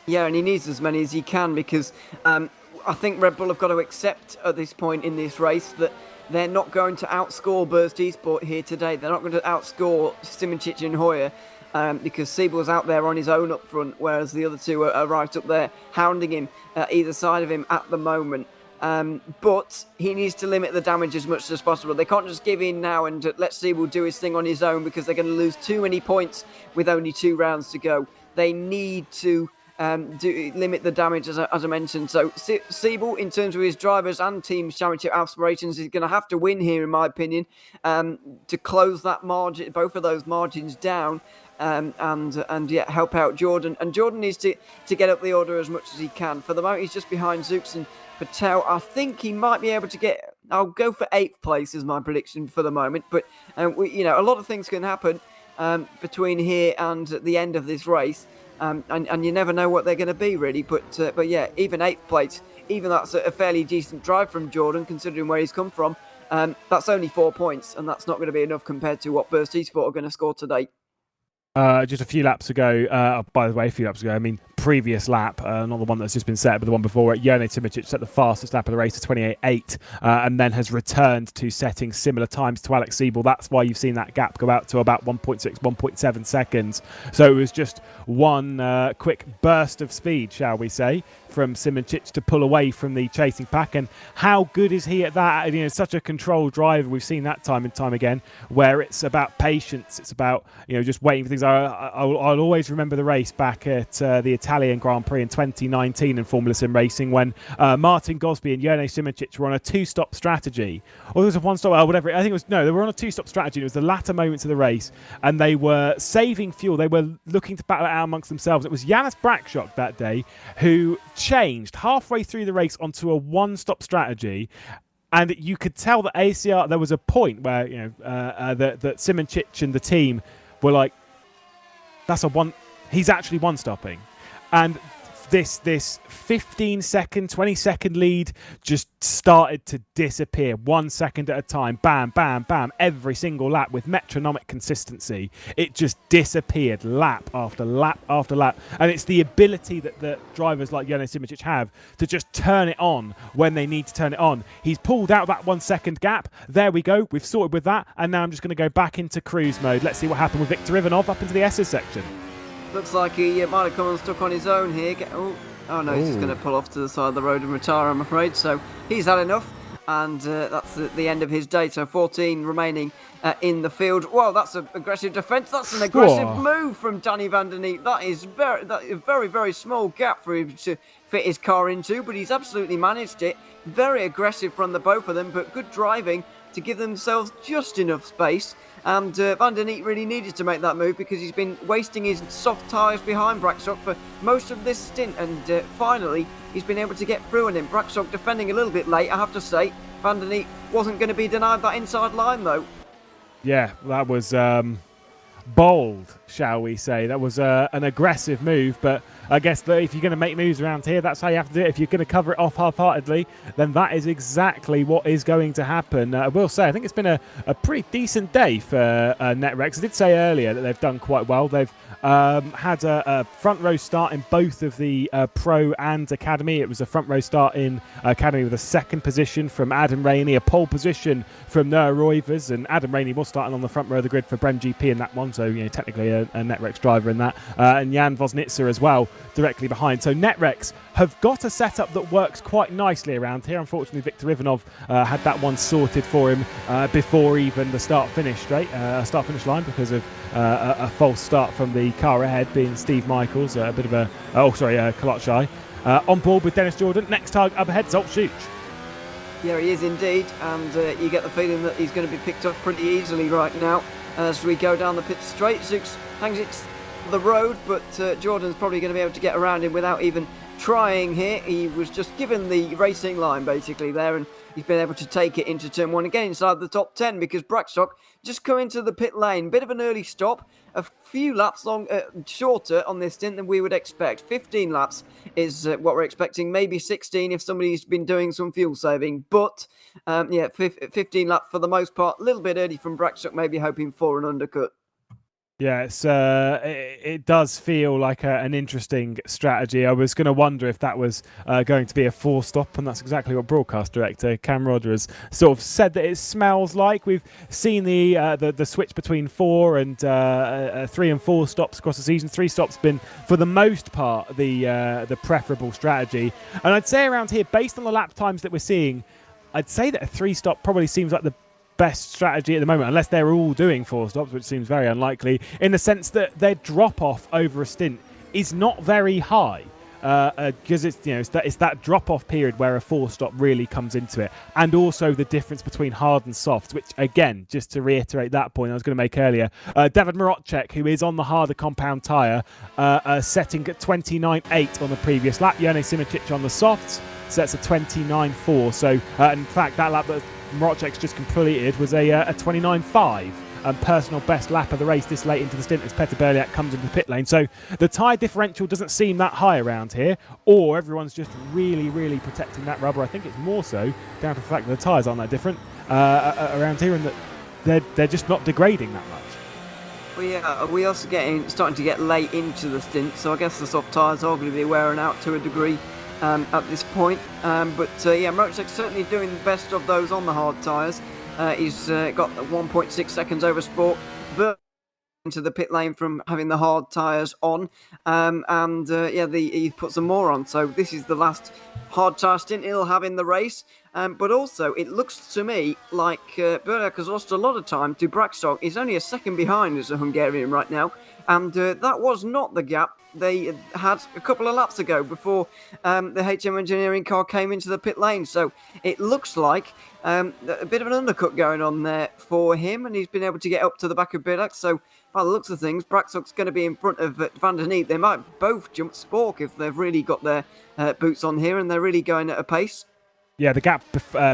Yeah, and he needs as many as he can, because I think Red Bull have got to accept at this point in this race that they're not going to outscore Burst Esports here today. They're not going to outscore Simoncic and Hoyer. Because Siebel's out there on his own up front, whereas the other two are right up there, hounding him either side of him at the moment. But he needs to limit the damage as much as possible. They can't just give in now and let Siebel do his thing on his own, because they're going to lose too many points with only 2 rounds to go. They need to limit the damage, as I mentioned. So Siebel, in terms of his drivers and team's championship aspirations, is going to have to win here, in my opinion, to close that margin, both of those margins down. Help out Jordan. And Jordan needs to get up the order as much as he can. For the moment, he's just behind Zooks and Patel. I think he might be able to get... I'll go for 8th place is my prediction for the moment. But, a lot of things can happen between here and the end of this race. And you never know what they're going to be, really. But yeah, even 8th place, even that's a fairly decent drive from Jordan, considering where he's come from. That's only 4 points, and that's not going to be enough compared to what Burst Esports are going to score today. Just a few laps ago, by the way, I mean previous lap, not the one that's just been set, but the one before it, Jone Simoncic set the fastest lap of the race to 28.8, and then has returned to setting similar times to Alex Siebel. That's why you've seen that gap go out to about 1.6, 1.7 seconds. So it was just one quick burst of speed, shall we say, from Simoncic to pull away from the chasing pack. And how good is he at that? Such a controlled driver. We've seen that time and time again, where it's about patience. It's about just waiting for things. I'll always remember the race back at the Italian Italian Grand Prix in 2019 in Formula Sim Racing when Martin Gosby and Jone Simoncic were on a two-stop strategy. Or there was a one-stop, whatever. I think it was, no, they were on a two-stop strategy. It was the latter moments of the race, and they were saving fuel. They were looking to battle it out amongst themselves. It was Janis Brakshock that day who changed halfway through the race onto a one-stop strategy. And you could tell that ACR, there was a point where, that Simoncic and the team were like, he's actually one-stopping. And this 15-second, 20-second lead just started to disappear 1 second at a time. Bam, bam, bam. Every single lap with metronomic consistency. It just disappeared lap after lap after lap. And it's the ability that drivers like Jone Simoncic have to just turn it on when they need to turn it on. He's pulled out that 1 second gap. There we go. We've sorted with that. And now I'm just going to go back into cruise mode. Let's see what happened with Viktor Ivanov up into the S's section. Looks like he might have come unstuck on his own here. Oh no, he's just going to pull off to the side of the road and retire, I'm afraid. So he's had enough, and that's the end of his day. So 14 remaining in the field. Well, that's an aggressive defence. That's an aggressive move from Danny van der Neat. That is a very, very small gap for him to fit his car into, but he's absolutely managed it. Very aggressive from the both of them, but good driving to give themselves just enough space. And van der Neat really needed to make that move because he's been wasting his soft tyres behind Brakshock for most of this stint. And finally, he's been able to get through on him. Brakshock defending a little bit late, I have to say. Van der Neat wasn't going to be denied that inside line, though. Yeah, that was bold, shall we say. That was an aggressive move, but I guess that if you're going to make moves around here, that's how you have to do it. If you're going to cover it off half-heartedly, then that is exactly what is going to happen. I will say, I think it's been a pretty decent day for NetRex. I did say earlier that they've done quite well. They've had a front row start in both of the Pro and Academy. It was a front row start in Academy with a second position from Adam Rainey, a pole position from Noah Roivers, and Adam Rainey was starting on the front row of the grid for Brem GP in that one, so technically a NetRex driver in that, and Jan Vosnitzer as well directly behind. So NetRex have got a setup that works quite nicely around here. Unfortunately, Viktor Ivanov had that one sorted for him before even the start-finish line because of a false start from the car ahead, being Steve Michaels, a bit of a Kolotchai. On board with Dennis Jordan. Next target up ahead, Zolt Schuch. Yeah, he is indeed, and you get the feeling that he's going to be picked off pretty easily right now as we go down the pit straight. Zux hangs it to the road, but Jordan's probably going to be able to get around him without even trying here. He was just given the racing line basically there, and he's been able to take it into turn one again inside the top 10 because Brakshock just come into the pit lane. Bit of an early stop, a few laps shorter on this stint than we would expect. 15 laps is what we're expecting, maybe 16 if somebody's been doing some fuel saving. But 15 laps for the most part. A little bit early from Brakshock, maybe hoping for an undercut. Yeah, it does feel like an interesting strategy. I was going to wonder if that was going to be a four-stop, and that's exactly what broadcast director Cam Rodger has sort of said that it smells like. We've seen the switch between 4 and 3 and 4 stops across the season. 3 stops been, for the most part, the preferable strategy. And I'd say around here, based on the lap times that we're seeing, I'd say that a 3-stop probably seems like the best strategy at the moment, unless they're all doing 4 stops, which seems very unlikely, in the sense that their drop-off over a stint is not very high, because it's that drop-off period where a 4-stop really comes into it, and also the difference between hard and soft, which again, just to reiterate that point I was going to make earlier, David Marocek, who is on the harder compound tyre, setting at 29.8 on the previous lap. Jone Simoncic on the softs sets a 29.4. So in fact, that lap that Marocek's just completed was a 29.5 personal best lap of the race this late into the stint as Petter Berliak comes into the pit lane. So the tyre differential doesn't seem that high around here, or everyone's just really, really protecting that rubber. I think it's more so down to the fact that the tyres aren't that different around here, and that they're just not degrading that much. Well, yeah, we're also starting to get late into the stint, so I guess the soft tyres are going to be wearing out to a degree at this point. Marocek's certainly doing the best of those on the hard tyres. He's got 1.6 seconds over Sport, but into the pit lane from having the hard tyres on, he put some more on. So this is the last hard tyre stint he'll have in the race. But also, it looks to me like Berliak has lost a lot of time to Brakshock. He's only a second behind as a Hungarian right now. and that was not the gap they had a couple of laps ago before the HM Engineering car came into the pit lane. So it looks like a bit of an undercut going on there for him, and he's been able to get up to the back of Billack. So by the looks of things, Braxock's going to be in front of Van der Neat. They might both jump Spork if they've really got their boots on here and they're really going at a pace. Yeah, the gap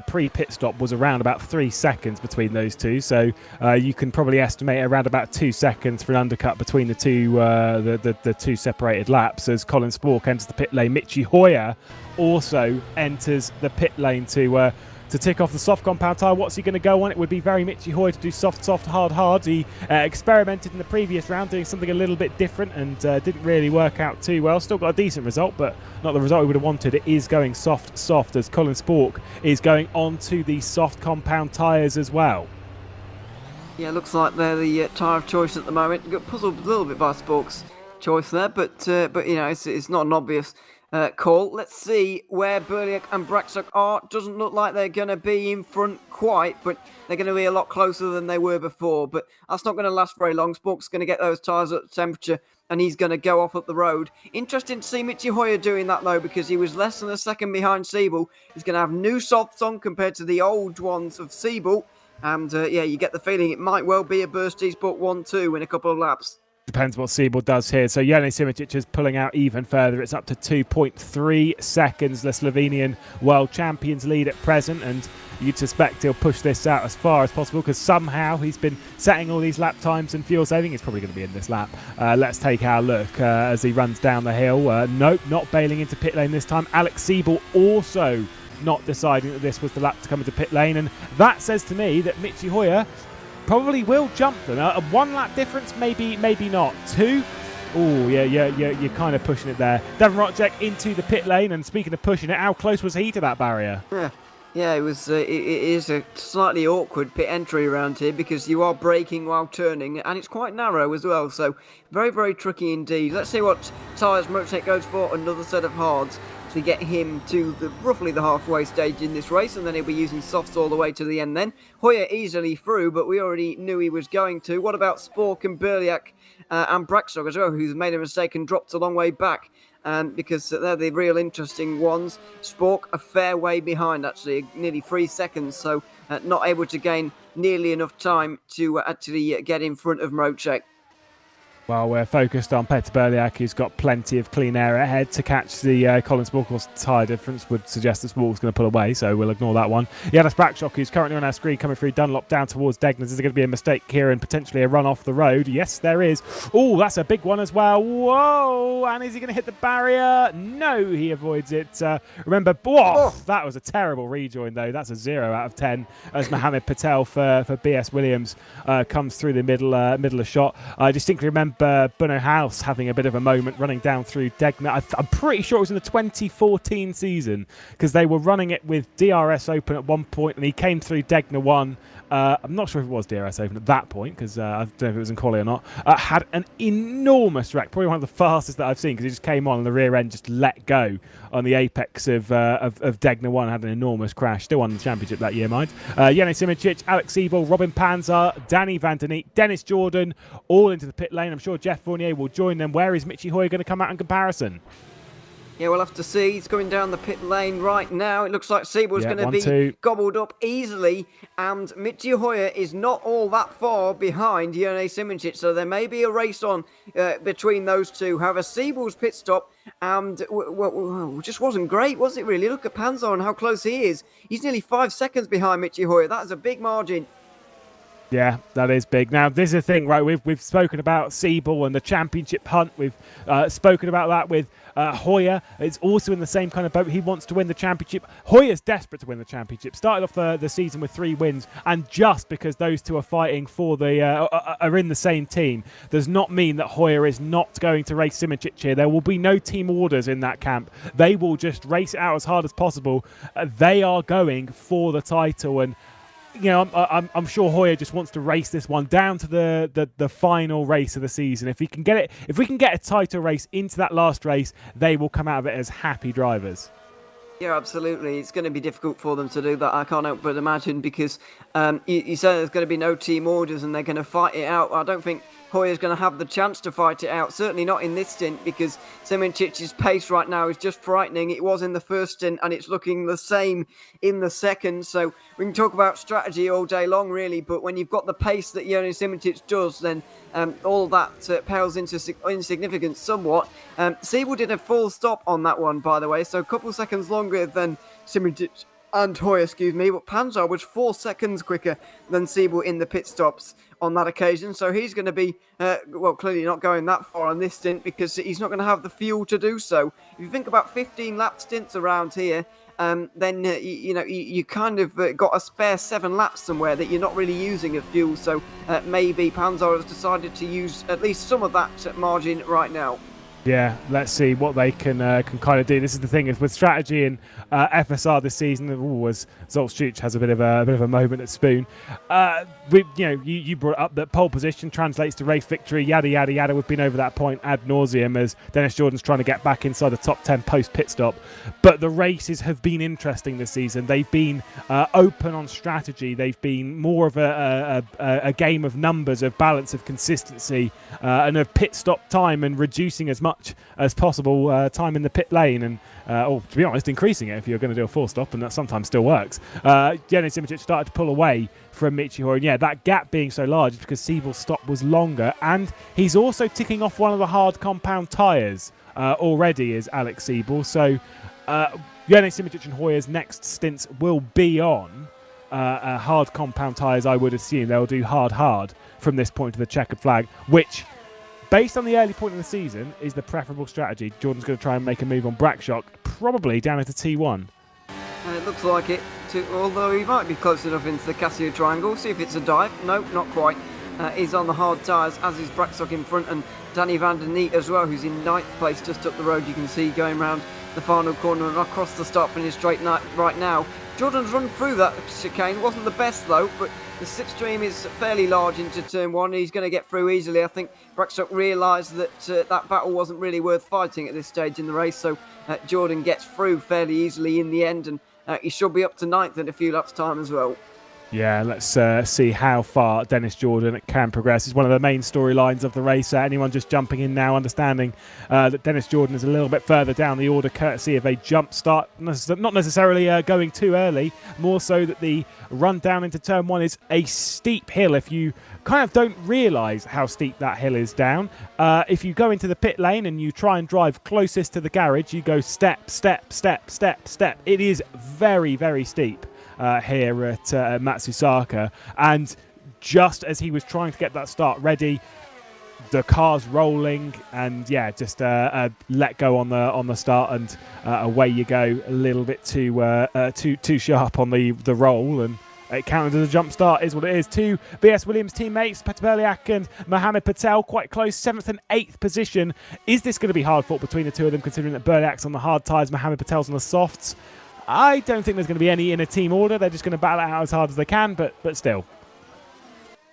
pre-pit stop was around about 3 seconds between those two, so you can probably estimate around about 2 seconds for an undercut between the two the two separated laps as Colin Spork enters the pit lane. Michi Hoyer also enters the pit lane to tick off the soft compound tyre. What's he going to go on? It would be very Michi Hoyer to do soft, soft, hard, hard. He experimented in the previous round doing something a little bit different and didn't really work out too well. Still got a decent result, but not the result we would have wanted. It is going soft, soft as Colin Spork is going on to the soft compound tyres as well. Yeah, looks like they're the tyre of choice at the moment. Got puzzled a little bit by Spork's choice there, but you know, it's not an obvious call. Let's see where Berliak and Braxock are. Doesn't look like they're going to be in front quite, but they're going to be a lot closer than they were before. But that's not going to last very long. Spork's going to get those tyres at temperature, and he's going to go off up the road. Interesting to see Michi Hoyer doing that, though, because he was less than a second behind Siebel. He's going to have new softs on compared to the old ones of Siebel. And, yeah, you get the feeling it might well be a burst eSport 1-2 in a couple of laps. Depends what Siebel does here. So Jone Simičić is pulling out even further. It's up to 2.3 seconds. The Slovenian world champions lead at present, and you'd suspect he'll push this out as far as possible because somehow he's been setting all these lap times and fuel saving. He's probably going to be in this lap. Let's take our look as he runs down the hill. Nope, not bailing into pit lane this time. Alex Siebel also not deciding that this was the lap to come into pit lane, and that says to me that Michi Hoyer probably will jump them. A 1 lap difference, maybe not. 2? Oh, yeah, you're kind of pushing it there. Devon Rodger into the pit lane, and speaking of pushing it, how close was he to that barrier? Yeah, it was. It is a slightly awkward pit entry around here because you are braking while turning, and it's quite narrow as well. So very, very tricky indeed. Let's see what tyres Motec goes for. Another set of hards to get him to roughly the halfway stage in this race, and then he'll be using softs all the way to the end then. Hoyer easily through, but we already knew he was going to. What about Spork and Berliak and Braxock as well, who's made a mistake and dropped a long way back? Because they're the real interesting ones. Spork a fair way behind, actually, nearly 3 seconds, so not able to gain nearly enough time to actually get in front of Mrocek. Well, we're focused on Petr Berliak, who's got plenty of clean air ahead to catch the Colin Spork's tyre difference. Would suggest that Spork's going to pull away, so we'll ignore that one. Janis Braxock, who's currently on our screen, coming through Dunlop down towards Degnas. Is there going to be a mistake here and potentially a run off the road? Yes, there is. Oh, that's a big one as well. Whoa! And is he going to hit the barrier? No, he avoids it. Remember, that was a terrible rejoin, though. That's a 0 out of 10 as Mohammed Patel for BS Williams comes through the middle of shot. I distinctly remember Bruno House having a bit of a moment running down through Degna. I'm pretty sure it was in the 2014 season because they were running it with DRS open at one point and he came through Degna 1. I'm not sure if it was DRS open at that point because I don't know if it was in quali or not. Had an enormous wreck, probably one of the fastest that I've seen because he just came on and the rear end just let go on the apex of Degna 1. Had an enormous crash. Still won the championship that year, mind. Jone Simičić, Alex Siebel, Robin Panzer, Danny Van der Neat, Dennis Jordan, all into the pit lane. I'm sure Jeff Fournier will join them. Where is Michi Hoyer going to come out in comparison? Yeah, we'll have to see. He's going down the pit lane right now. It looks like Siebel's going to be gobbled up easily. And Michi Hoyer is not all that far behind Jone Simičić. So there may be a race on between those two. However, Siebel's pit stop and just wasn't great, was it really? Look at Panzer and how close he is. He's nearly 5 seconds behind Michi Hoyer. That is a big margin. Yeah, that is big. Now, this is the thing, right? We've spoken about Siebel and the championship hunt. We've spoken about that with Hoyer. It's also in the same kind of boat. He wants to win the championship. Hoyer's desperate to win the championship. Started off the season with 3 wins, and just because those two are fighting for the are in the same team does not mean that Hoyer is not going to race Simičić here. There will be no team orders in that camp. They will just race it out as hard as possible. They are going for the title, and you know, I'm sure Hoyer just wants to race this one down to the final race of the season. If we can get a title race into that last race, they will come out of it as happy drivers. Yeah, absolutely. It's going to be difficult for them to do that. I can't help but imagine because you say there's going to be no team orders and they're going to fight it out. I don't think Hoyer's going to have the chance to fight it out. Certainly not in this stint, because Simincic's pace right now is just frightening. It was in the first stint, and it's looking the same in the second. So we can talk about strategy all day long, really, but when you've got the pace that Ewan Simincic does, then all that pales into insignificance somewhat. Siebel did a full stop on that one, by the way, so a couple seconds longer than Simincic and Hoyer, but Panzar was 4 seconds quicker than Siebel in the pit stops on that occasion, so he's going to be, clearly not going that far on this stint, because he's not going to have the fuel to do so. If you think about 15 lap stints around here, then you kind of got a spare 7 laps somewhere that you're not really using of fuel, so maybe Panzar has decided to use at least some of that margin right now. Yeah, let's see what they can kind of do. This is the thing is with strategy in FSR this season. As Zoltstuch has a bit of a moment at Spoon. You brought up that pole position translates to race victory. Yada yada yada. We've been over that point ad nauseum as Dennis Jordan's trying to get back inside the top 10 post pit stop. But the races have been interesting this season. They've been open on strategy. They've been more of a game of numbers, of balance, of consistency, and of pit stop time and reducing as much as possible time in the pit lane, and or to be honest, increasing it if you're going to do a full stop, and that sometimes still works. Denis Simincic started to pull away from Michi Hoyer, and yeah, that gap being so large is because Siebel's stop was longer, and he's also ticking off one of the hard compound tyres already, is Alex Siebel. So Denis Simincic and Hoyer's next stints will be on hard compound tyres. I would assume they'll do hard from this point to the checkered flag, which, based on the early point in the season, is the preferable strategy. Jordan's going to try and make a move on Brackshock, probably down into T1. It looks like it, although he might be close enough into the Casio triangle. See if it's a dive. No, not quite. He's on the hard tyres, as is Brackshock in front, and Danny van der Neet as well, who's in 9th place just up the road. You can see going round the final corner and across the start-finish straight right now. Jordan's run through that chicane. Wasn't the best, though, but the slipstream is fairly large into turn 1. He's going to get through easily. I think Brackshock realised that that battle wasn't really worth fighting at this stage in the race, so Jordan gets through fairly easily in the end, and he should be up to 9th in a few laps' time as well. Yeah, let's see how far Dennis Jordan can progress. It's one of the main storylines of the race. Anyone just jumping in now, understanding that Dennis Jordan is a little bit further down the order, courtesy of a jump start. Not necessarily going too early, more so that the run down into turn 1 is a steep hill. If you kind of don't realise how steep that hill is down, if you go into the pit lane and you try and drive closest to the garage, you go step, step, step, step, step. It is very, very steep here at Matsusaka, and just as he was trying to get that start ready, the car's rolling, and yeah, just let go on the start, and away you go. A little bit too sharp on the roll, and it counted as a jump start, is what it is. 2 BS Williams teammates, Petr Berliak and Mohamed Patel, quite close, 7th and 8th position. Is this going to be hard fought between the two of them, considering that Berliak's on the hard tyres, Mohamed Patel's on the softs? I don't think there's going to be any in a team order. They're just going to battle it out as hard as they can, but still.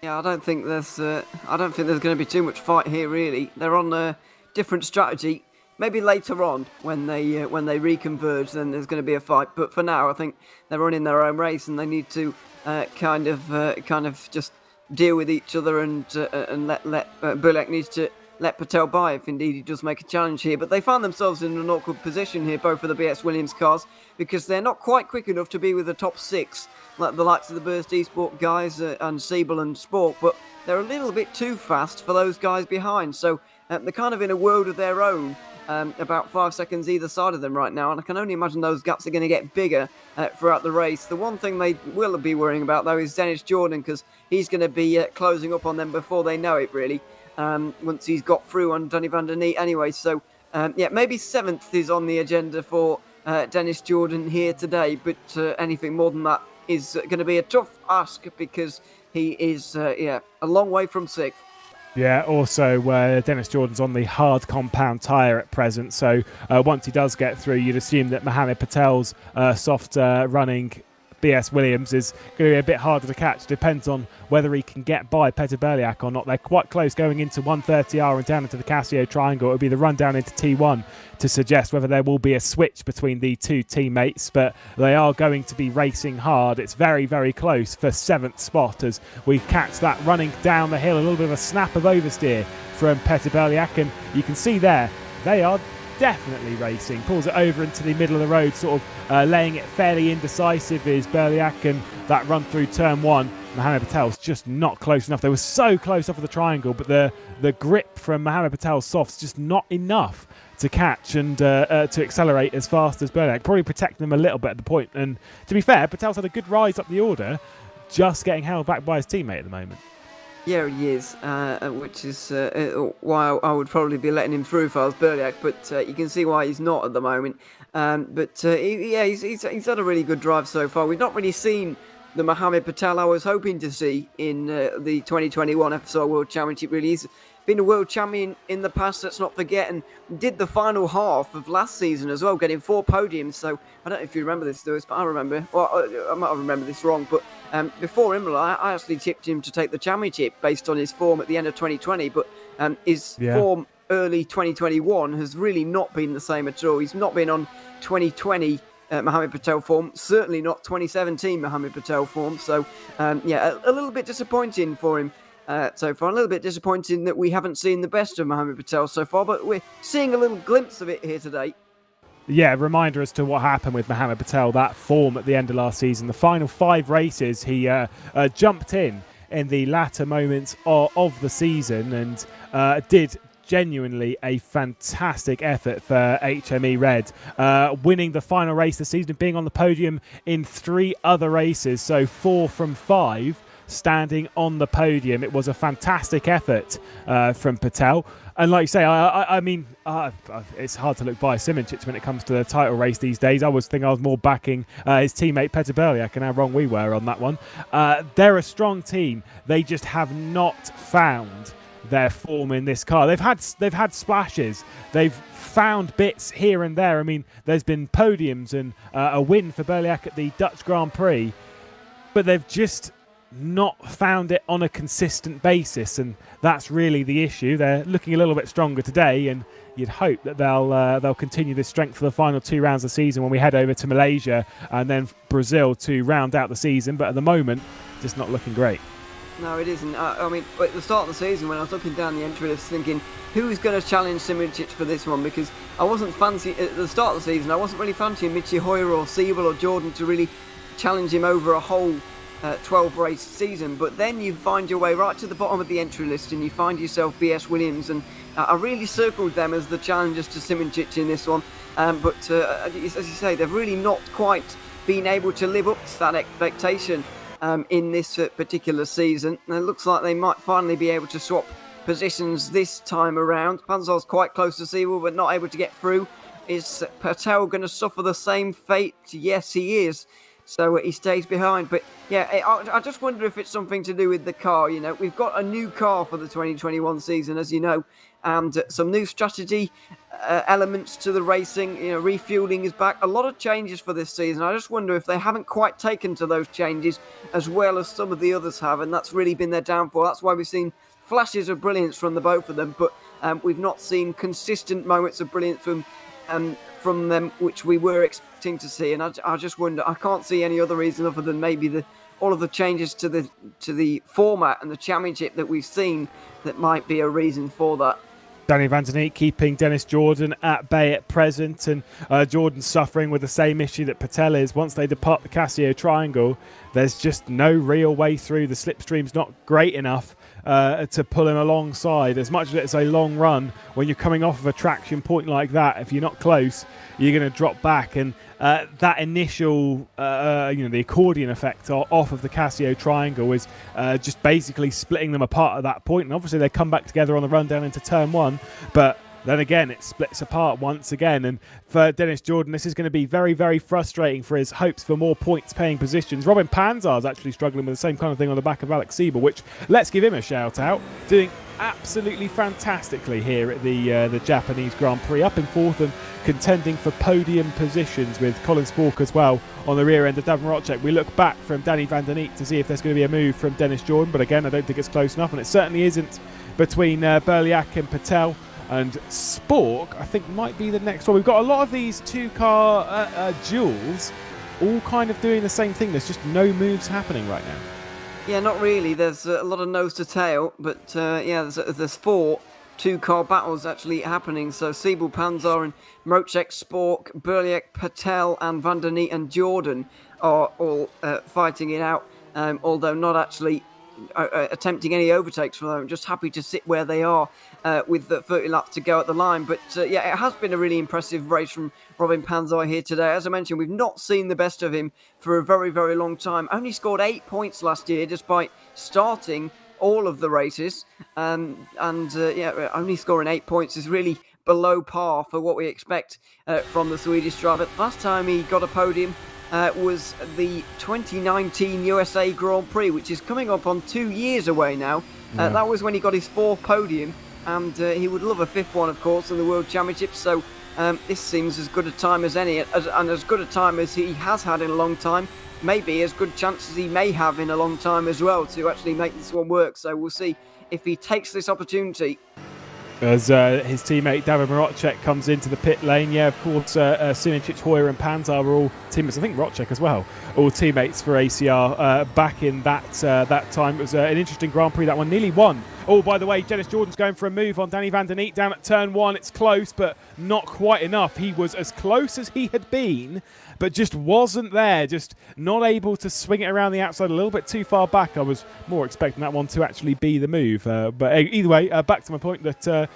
Yeah, I don't think there's going to be too much fight here, really. They're on a different strategy. Maybe later on, when they reconverge, then there's going to be a fight. But for now, I think they're running their own race, and they need to kind of just deal with each other, and Berliak needs to let Patel by if indeed he does make a challenge here. But they found themselves in an awkward position here, both of the BS Williams cars, because they're not quite quick enough to be with the top 6, like the likes of the Burst Esport guys and Siebel and Spork, but they're a little bit too fast for those guys behind. So they're kind of in a world of their own, about 5 seconds either side of them right now, and I can only imagine those gaps are going to get bigger throughout the race. The one thing they will be worrying about, though, is Dennis Jordan, because he's going to be closing up on them before they know it, really. Once he's got through on Danny van der Neet anyway. So, maybe 7th is on the agenda for Dennis Jordan here today, but anything more than that is going to be a tough ask, because he is, a long way from 6th. Yeah, also Dennis Jordan's on the hard compound tyre at present, so once he does get through, you'd assume that Mohamed Patel's soft running BS Williams is going to be a bit harder to catch. Depends on whether he can get by Petr Berliak or not. They're quite close going into 130R and down into the Casio triangle. It would be the run down into T1 to suggest whether there will be a switch between the two teammates, but they are going to be racing hard. It's very, very close for 7th spot as we catch that running down the hill. A little bit of a snap of oversteer from Petr Berliak, and you can see there they are definitely racing. Pulls it over into the middle of the road, sort of laying it fairly indecisive is Berliak, and that run through turn 1. Mohamed Patel's just not close enough. They were so close off of the triangle, but the grip from Mohamed Patel's softs just not enough to catch and to accelerate as fast as Berliak. Probably protecting them a little bit at the point. And to be fair, Patel's had a good rise up the order, just getting held back by his teammate at the moment. Yeah, he is, which is why I would probably be letting him through if I was Berliak, but you can see why he's not at the moment. He's had a really good drive so far. We've not really seen the Mohamed Patel I was hoping to see in the 2021 FSR World Championship. Really, he's been a world champion in the past, let's not forget, and did the final half of last season as well, getting 4 podiums. So I don't know if you remember this, Lewis, but I remember. Well, I might have remembered this wrong, but before Imola, I actually tipped him to take the championship based on his form at the end of 2020, but his form early 2021 has really not been the same at all. He's not been on 2020 Mohamed Patel form, certainly not 2017 Mohamed Patel form. So, a little bit disappointing for him so far. A little bit disappointing that we haven't seen the best of Mohamed Patel so far, but we're seeing a little glimpse of it here today. Yeah, reminder as to what happened with Mohamed Patel, that form at the end of last season. The final 5 races, he jumped in the latter moments of the season and did genuinely a fantastic effort for HME Red, winning the final race this season, being on the podium in 3 other races, so 4 from 5 standing on the podium. It was a fantastic effort from Patel. And like you say, I mean, it's hard to look by Simoncic when it comes to the title race these days. I was more backing his teammate Petr Berliak, and how wrong we were on that one. They're a strong team. They just have not found their form in this car. They've had splashes. They've found bits here and there. I mean, there's been podiums and a win for Berliak at the Dutch Grand Prix, but they've just not found it on a consistent basis, and that's really the issue. They're looking a little bit stronger today, and you'd hope that they'll continue this strength for the final 2 rounds of the season when we head over to Malaysia and then Brazil to round out the season. But at the moment, just not looking great. No, it isn't. I mean, at the start of the season, when I was looking down the entry list thinking, who's going to challenge Simoncic for this one? Because I wasn't fancy at the start of the season, I wasn't really fancying Michi Hoyer or Siebel or Jordan to really challenge him over a whole 12-race season. But then you find your way right to the bottom of the entry list and you find yourself BS Williams, and I really circled them as the challengers to Simoncic in this one. But as you say, they've really not quite been able to live up to that expectation in this particular season. And it looks like they might finally be able to swap positions this time around. Panzer's quite close to Siebel, but not able to get through. Is Patel going to suffer the same fate? Yes, he is. So he stays behind. But yeah, I just wonder if it's something to do with the car. You know, we've got a new car for the 2021 season, as you know, and some new strategy elements to the racing. You know, refueling is back. A lot of changes for this season. I just wonder if they haven't quite taken to those changes as well as some of the others have, and that's really been their downfall. That's why we've seen flashes of brilliance from the both of them, but we've not seen consistent moments of brilliance from them, which we were expecting to see. And I just wonder, I can't see any other reason other than maybe all of the changes to the format and the championship that we've seen that might be a reason for that. Danny Van Den Eyck keeping Dennis Jordan at bay at present, and Jordan's suffering with the same issue that Patel is. Once they depart the Casio triangle, there's just no real way through. The slipstream's not great enough to pull him alongside. As much as it's a long run, when you're coming off of a traction point like that, if you're not close, you're going to drop back. And that initial, the accordion effect off of the Casio triangle is just basically splitting them apart at that point. And obviously they come back together on the run down into turn 1, but then again it splits apart once again. And for Dennis Jordan, this is going to be very, very frustrating for his hopes for more points paying positions. Robin Panzar's actually struggling with the same kind of thing on the back of Alex Siebel, which, let's give him a shout out, doing absolutely fantastically here at the Japanese Grand Prix, up in 4th and contending for podium positions with Colin Spork as well on the rear end of Davin Rodger. We look back from Danny van der Neet to see if there's going to be a move from Dennis Jordan, but again, I don't think it's close enough, and it certainly isn't between Berliak and Patel. And Spork, I think, might be the next one. We've got a lot of these two-car duels all kind of doing the same thing. There's just no moves happening right now. Yeah, not really. There's a lot of nose to tail, but yeah, there's 4 two-car battles actually happening. So Siebel, Panzar and Mroczek, Spork, Berliak, Patel and Van der Neet and Jordan are all fighting it out, although not actually attempting any overtakes for the moment, just happy to sit where they are with the 30 laps to go at the line. But yeah, it has been a really impressive race from Robin Panzar here today. As I mentioned, we've not seen the best of him for a very, very long time. Only scored 8 points last year despite starting all of the races. Yeah, only scoring 8 points is really below par for what we expect from the Swedish driver. Last time he got a podium was the 2019 USA Grand Prix, which is coming up on 2 years away now. Yeah. That was when he got his 4th podium, and he would love a 5th one, of course, in the World Championship. So this seems as good a time as any, and as good a time as he has had in a long time. Maybe as good chances he may have in a long time as well to actually make this one work. So we'll see if he takes this opportunity. As his teammate Davin Mroczek comes into the pit lane. Yeah, of course, Sinicic, Hoyer and Panzar were all teammates. I think Mroczek as well, all teammates for ACR back in that time. It was an interesting Grand Prix, that one. Nearly won. Oh, by the way, Dennis Jordan's going for a move on Danny van der Neet down at turn 1. It's close, but not quite enough. He was as close as he had been, but just wasn't there, just not able to swing it around the outside, a little bit too far back. I was more expecting that one to actually be the move. But either way, back to my point that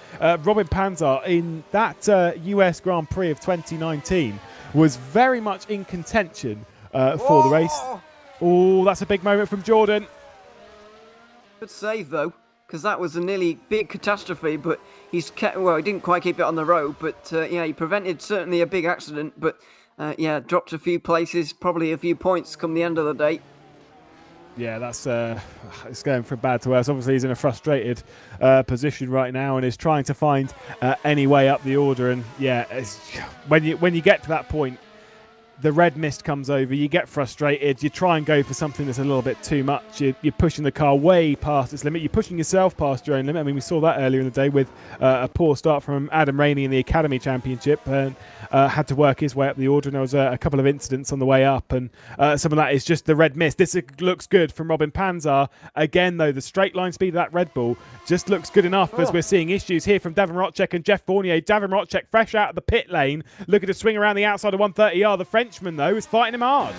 Robin Panzar in that US Grand Prix of 2019 was very much in contention for the race. Oh, that's a big moment from Jordan. Good save, though, because that was a nearly big catastrophe, but he didn't quite keep it on the road, but yeah, he prevented certainly a big accident, but yeah, dropped a few places, probably a few points come the end of the day. Yeah, that's it's going from bad to worse. Obviously, he's in a frustrated position right now and is trying to find any way up the order. And yeah, when you get to that point, the red mist comes over, you get frustrated, you try and go for something that's a little bit too much, you're pushing the car way past its limit, you're pushing yourself past your own limit. I mean, we saw that earlier in the day with a poor start from Adam Rainey in the Academy Championship, and had to work his way up the order, and there was a couple of incidents on the way up, and some of that is just the red mist. This looks good from Robin Panzar. Again, though, the straight line speed of that Red Bull just looks good enough as we're seeing issues here from Davin Rodger and Jeff Fournier. Davin Rodger fresh out of the pit lane, looking to swing around the outside of 130R. The Frenchman, though, is fighting him hard.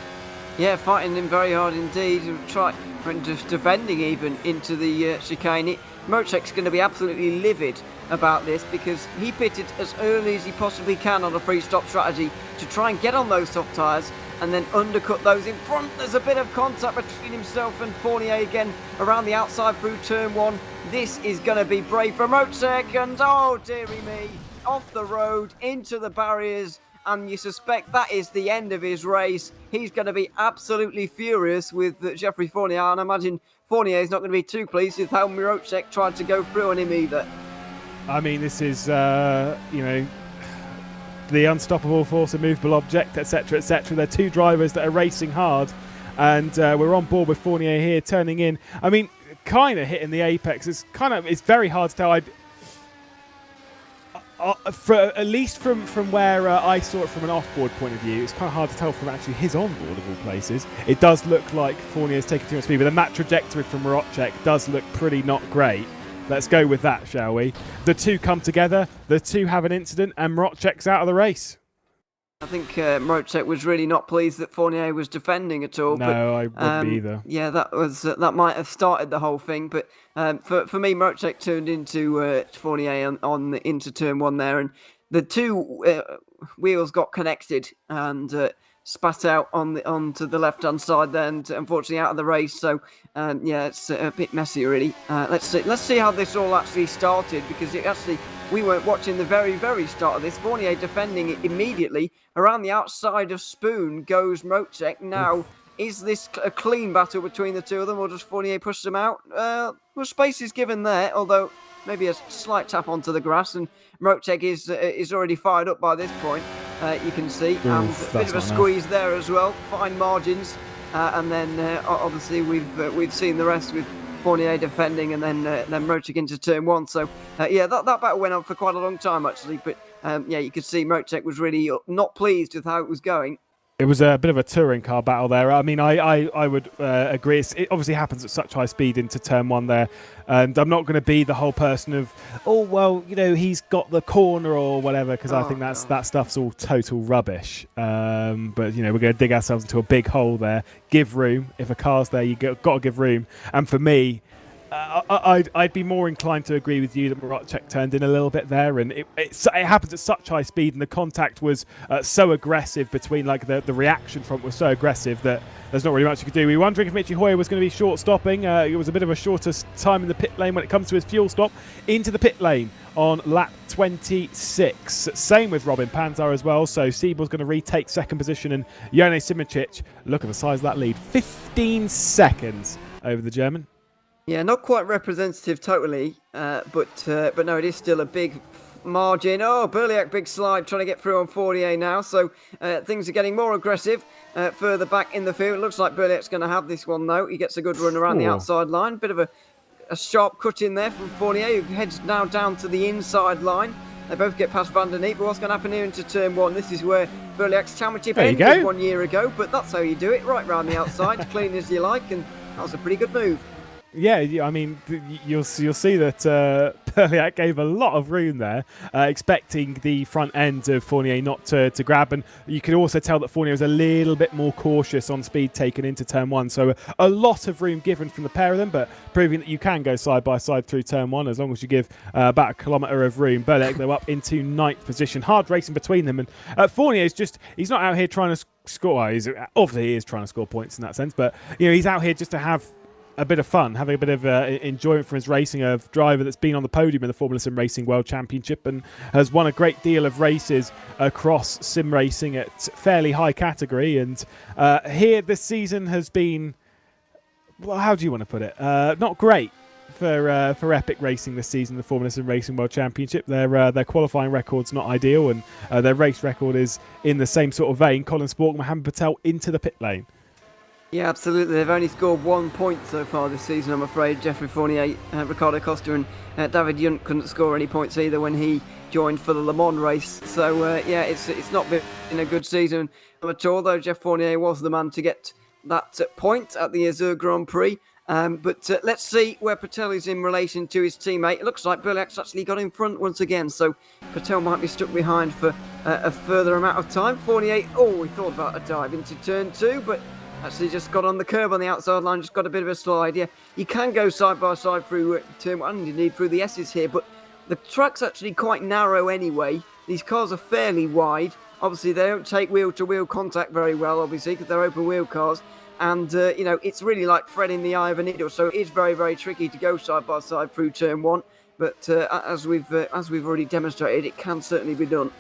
Yeah, fighting him very hard indeed. Just defending even into the chicane. Mroczek's going to be absolutely livid about this because he pitted as early as he possibly can on a free stop strategy to try and get on those soft tyres and then undercut those in front. There's a bit of contact between himself and Fournier again around the outside through turn 1. This is going to be brave for Mroczek, and oh dearie me, off the road into the barriers, and you suspect that is the end of his race. He's going to be absolutely furious with Jeffrey Fournier, and I imagine Fournier is not going to be too pleased with how Mroczek tried to go through on him either. I mean, this is, you know, the unstoppable force, immovable object, etc., etc. They're two drivers that are racing hard, and we're on board with Fournier here, turning in. I mean, kind of hitting the apex. It's very hard to tell. At least from where I saw it from an off-board point of view, it's kind of hard to tell from actually his on-board of all places. It does look like Fournier's taking too much speed, but the map trajectory from Mroczek does look pretty not great. Let's go with that, shall we? The two come together, the two have an incident, and Mroczek's out of the race. I think Mroczek was really not pleased that Fournier was defending at all. No, but, I wouldn't be either. Yeah, that might have started the whole thing. But for me, Mroczek turned into Fournier on into turn 1 there, and the two wheels got connected and spat out onto the left-hand side there, and unfortunately out of the race. So yeah, it's a bit messy really. Let's see how this all actually started, because we weren't watching the very, very start of this. Fournier defending it immediately. Around the outside of Spoon goes Mroczek. Now, is this a clean battle between the two of them, or does Fournier push them out? Well, space is given there, although maybe a slight tap onto the grass, and Roceg is already fired up by this point. You can see, and a bit of a squeeze there as well. Fine margins, and then obviously we've seen the rest with Fournier defending, and then Roceg into turn one. So yeah, that battle went on for quite a long time actually. But yeah, you could see Roceg was really not pleased with how it was going. It was a bit of a touring car battle there. I mean, I would agree. It obviously happens at such high speed into turn one there. And I'm not going to be the whole person of, oh, well, you know, he's got the corner or whatever, because I think that stuff's all total rubbish. But, you know, we're going to dig ourselves into a big hole there. Give room. If a car's there, you've got to give room. And for me, I'd be more inclined to agree with you that Roceg turned in a little bit there, and it happens at such high speed, and the contact was so aggressive between, like, the reaction front was so aggressive that there's not really much you could do. We were wondering if Michi Hoyer was going to be short stopping. It was a bit of a shorter time in the pit lane when it comes to his fuel stop. Into the pit lane on lap 26. Same with Robin Panzar as well. So Siebel's going to retake second position, and Jone Simoncic, look at the size of that lead, 15 seconds over the German. Yeah, not quite representative totally, but no, it is still a big margin. Oh, Berliak, big slide, trying to get through on Fournier now. So things are getting more aggressive further back in the field. It looks like Berliak's going to have this one, though. He gets a good run around the outside line. Bit of a sharp cut in there from Fournier, who heads now down to the inside line. They both get past Van der Neep, but what's going to happen here into turn one? This is where Berliak's championship ended 1 year ago, but that's how you do it, right round the outside, clean as you like, and that was a pretty good move. Yeah, I mean, you'll see that Berliak gave a lot of room there, expecting the front end of Fournier not to grab. And you can also tell that Fournier was a little bit more cautious on speed taken into turn one. So a lot of room given from the pair of them, but proving that you can go side by side through turn one as long as you give about a kilometre of room. Berliak, though, up into ninth position. Hard racing between them. And Fournier is just, he's not out here trying to score. Obviously, he is trying to score points in that sense, but you know, he's out here just to have a bit of fun, having a bit of enjoyment from his racing. A driver that's been on the podium in the Formula SimRacing World Championship and has won a great deal of races across SimRacing at fairly high category. And here this season has been, well, how do you want to put it? Not great for Epic Racing this season, the Formula SimRacing World Championship. Their qualifying record's not ideal, and their race record is in the same sort of vein. Colin Spork, Mohammed Patel into the pit lane. Yeah, absolutely. They've only scored 1 point so far this season, I'm afraid. Jeffrey Fournier, Ricardo Costa and David Yunt couldn't score any points either when he joined for the Le Mans race. So, yeah, it's not been a good season at all, though Jeff Fournier was the man to get that point at the Azur Grand Prix. But let's see where Patel is in relation to his teammate. It looks like Berliak's actually got in front once again, so Patel might be stuck behind for a further amount of time. Fournier, he thought about a dive into turn two, but actually just got on the curb on the outside line, just got a bit of a slide. Yeah, you can go side by side through turn one, and indeed through the S's here, but the track's actually quite narrow anyway. These cars are fairly wide. Obviously, they don't take wheel-to-wheel contact very well, obviously, because they're open-wheel cars. And, you know, it's really like threading the eye of a needle, so it is very, very tricky to go side by side through turn one. But as we've already demonstrated, it can certainly be done.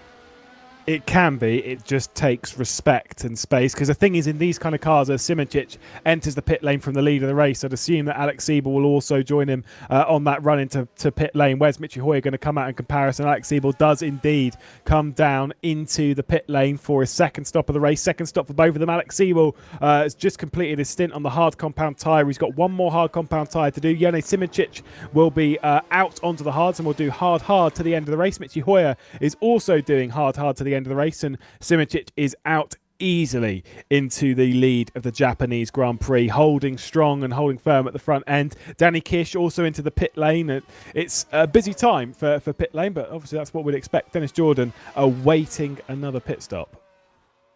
It can be. It just takes respect and space. Because the thing is, in these kind of cars, as Simoncic enters the pit lane from the lead of the race, I'd assume that Alex Siebel will also join him on that run into pit lane. Where's Michi Hoyer going to come out in comparison? Alex Siebel does indeed come down into the pit lane for his second stop of the race. Second stop for both of them. Alex Siebel has just completed his stint on the hard compound tyre. He's got one more hard compound tyre to do. Jone Simoncic will be out onto the hards and will do hard to the end of the race. Michi Hoyer is also doing hard to the end of the race, and Simoncic is out easily into the lead of the Japanese Grand Prix, holding strong and holding firm at the front end. Danny Kish also into the pit lane. It's a busy time for pit lane, but obviously that's what we'd expect. Dennis Jordan awaiting another pit stop.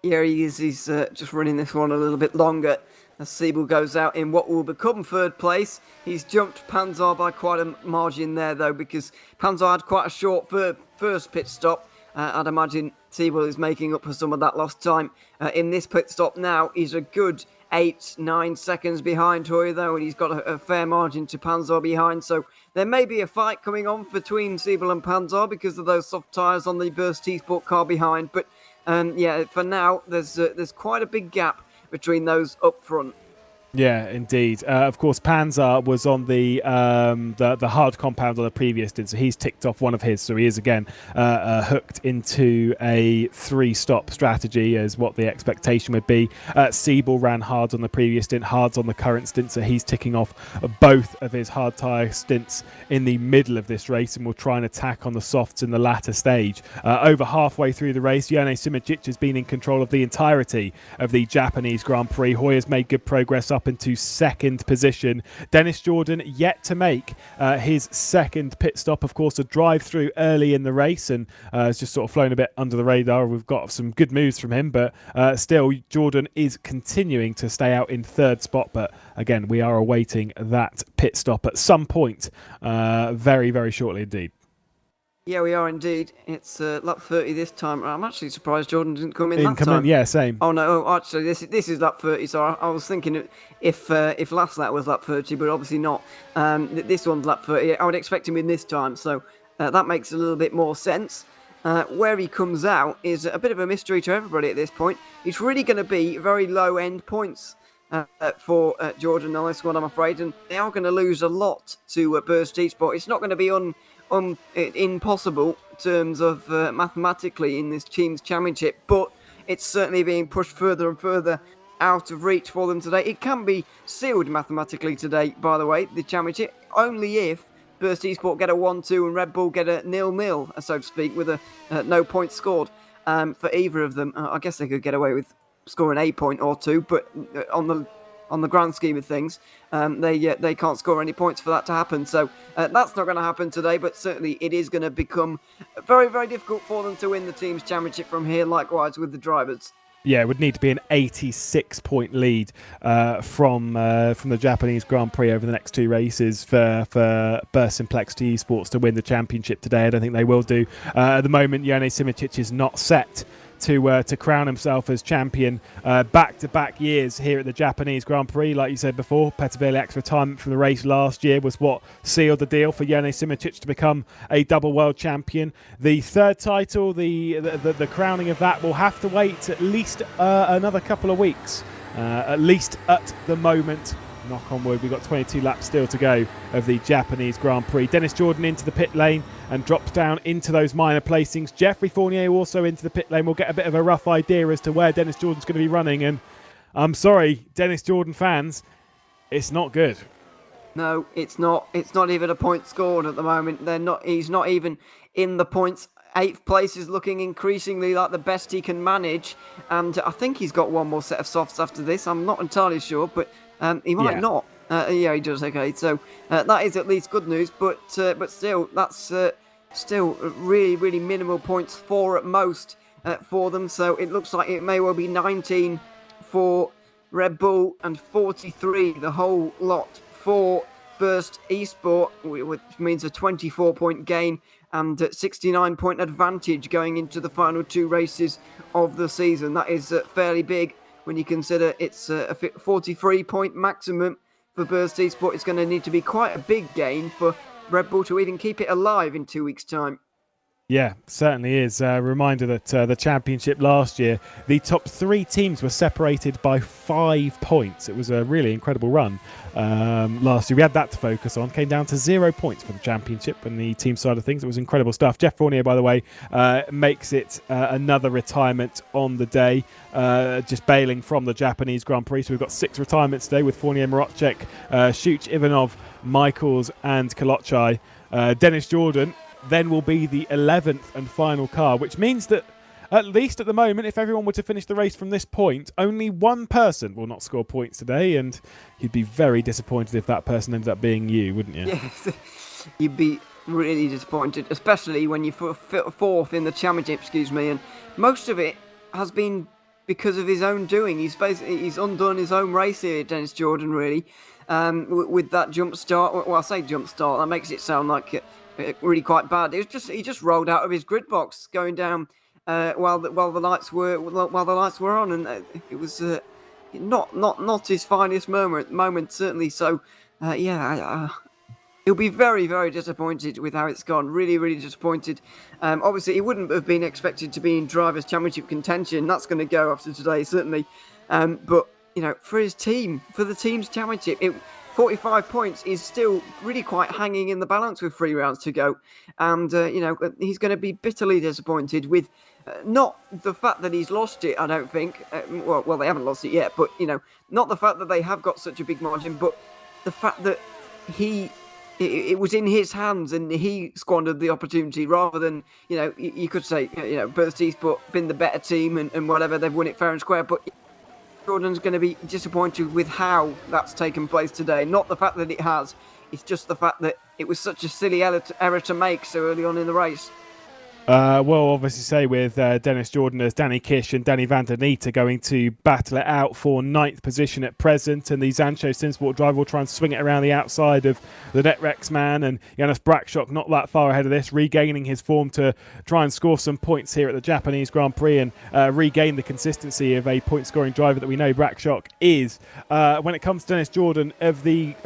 Yeah, he is. He's just running this one a little bit longer as Siebel goes out in what will become third place. He's jumped Panzar by quite a margin there, though, because Panzar had quite a short first pit stop. I'd imagine Siebel is making up for some of that lost time. In this pit stop now, he's a good 8-9 seconds behind Hoyer, though, and he's got a fair margin to Panzar behind. So there may be a fight coming on between Siebel and Panzar because of those soft tyres on the Burst T-Sport car behind. But yeah, for now, there's quite a big gap between those up front. Yeah, indeed. Of course, Panzer was on the hard compound on the previous stint, so he's ticked off one of his. So he is again hooked into a 3-stop strategy, as what the expectation would be. Siebel ran hard on the previous stint, hards on the current stint, so he's ticking off both of his hard tyre stints in the middle of this race, and will try and attack on the softs in the latter stage. Over halfway through the race, Jone Simičić has been in control of the entirety of the Japanese Grand Prix. Hoyer's made good progress up into second position. Dennis Jordan yet to make his second pit stop. Of course, a drive through early in the race, and has just sort of flown a bit under the radar. We've got some good moves from him, but still Jordan is continuing to stay out in third spot. But again, we are awaiting that pit stop at some point very, very shortly indeed. Yeah, we are indeed. It's lap 30 this time. I'm actually surprised Jordan didn't come in that time. Yeah, same. Oh no, actually, this is lap 30. So I was thinking if last lap was lap 30, but obviously not. This one's lap 30. I would expect him in this time, so that makes a little bit more sense. Where he comes out is a bit of a mystery to everybody at this point. It's really going to be very low end points for Jordan on this one, I'm afraid, and they are going to lose a lot to Burst eSports. It's not going to be impossible in terms of mathematically in this team's championship, but it's certainly being pushed further and further out of reach for them today. It can be sealed mathematically today, by the way, the championship, only if Burst eSports get a 1-2 and Red Bull get a 0-0, so to speak, with a no points scored for either of them. I guess they could get away with scoring a point or two, but on the grand scheme of things, they can't score any points for that to happen. So that's not going to happen today, but certainly it is going to become very, very difficult for them to win the team's championship from here, likewise with the drivers. Yeah, it would need to be an 86-point lead from the Japanese Grand Prix over the next two races for Burst Simplexity Esports to win the championship today. I don't think they will do. At the moment, Jone Simičić is not set to crown himself as champion back-to-back years here at the Japanese Grand Prix. Like you said before, Peterbiliak's retirement from the race last year was what sealed the deal for Jone Simičić to become a double world champion. The third title, the crowning of that, will have to wait at least another couple of weeks, at least at the moment. Knock on wood, we've got 22 laps still to go of the Japanese Grand Prix. Dennis Jordan into the pit lane and drops down into those minor placings. Jeffrey Fournier also into the pit lane. We'll get a bit of a rough idea as to where Dennis Jordan's going to be running. And I'm sorry, Dennis Jordan fans, it's not good. No, it's not. It's not even a point scored at the moment. He's not even in the points. 8th place is looking increasingly like the best he can manage. And I think he's got one more set of softs after this. I'm not entirely sure, but he might not. Yeah, he does. Okay, so that is at least good news. But still, that's still really, really minimal points, 4 at most for them. So it looks like it may well be 19 for Red Bull and 43 the whole lot for Burst eSport, which means a 24-point gain and 69-point advantage going into the final 2 races of the season. That is fairly big when you consider it's a 43-point maximum for Burst eSport. It's going to need to be quite a big gain for Red Bull to even keep it alive in 2 weeks' time. Yeah, certainly is. A reminder that the championship last year, the top 3 teams were separated by 5 points. It was a really incredible run last year. We had that to focus on. Came down to 0 points for the championship and the team side of things. It was incredible stuff. Jeff Fournier, by the way, makes it another retirement on the day, just bailing from the Japanese Grand Prix. So we've got 6 retirements today with Fournier, Marocek, Schuch, Ivanov, Michaels and Kolochai. Dennis Jordan then will be the 11th and final car, which means that at least at the moment, if everyone were to finish the race from this point, only one person will not score points today, and you'd be very disappointed if that person ended up being you, wouldn't you? Yes, you'd be really disappointed, especially when you're 4th in the championship, and most of it has been because of his own doing. He's undone his own race here, Dennis Jordan, really, with that jump start. Well, I say jump start, that makes it sound like really quite bad. It was just he just rolled out of his grid box going down while the lights were on, and it was not his finest moment certainly. So he'll be very, very disappointed with how it's gone. Really, really disappointed. Obviously, he wouldn't have been expected to be in Drivers' Championship contention. That's going to go after today, certainly. But for his team, for the team's championship. 45 points is still really quite hanging in the balance with 3 rounds to go. And, he's going to be bitterly disappointed with not the fact that he's lost it, I don't think. Well, they haven't lost it yet, but, not the fact that they have got such a big margin, but the fact that it was in his hands and he squandered the opportunity rather than, you could say, Burst Esports been the better team and whatever, they've won it fair and square, but Jordan's going to be disappointed with how that's taken place today. Not the fact that it has, it's just the fact that it was such a silly error to make so early on in the race. Well, obviously say with Dennis Jordan as Danny Kish and Danny van der Neet are going to battle it out for 9th position at present, and the Zancho Simsport driver will try and swing it around the outside of the Netrex man, and Janis Brakshock not that far ahead of this, regaining his form to try and score some points here at the Japanese Grand Prix and regain the consistency of a point-scoring driver that we know Brakshock is. When it comes to Dennis Jordan, of the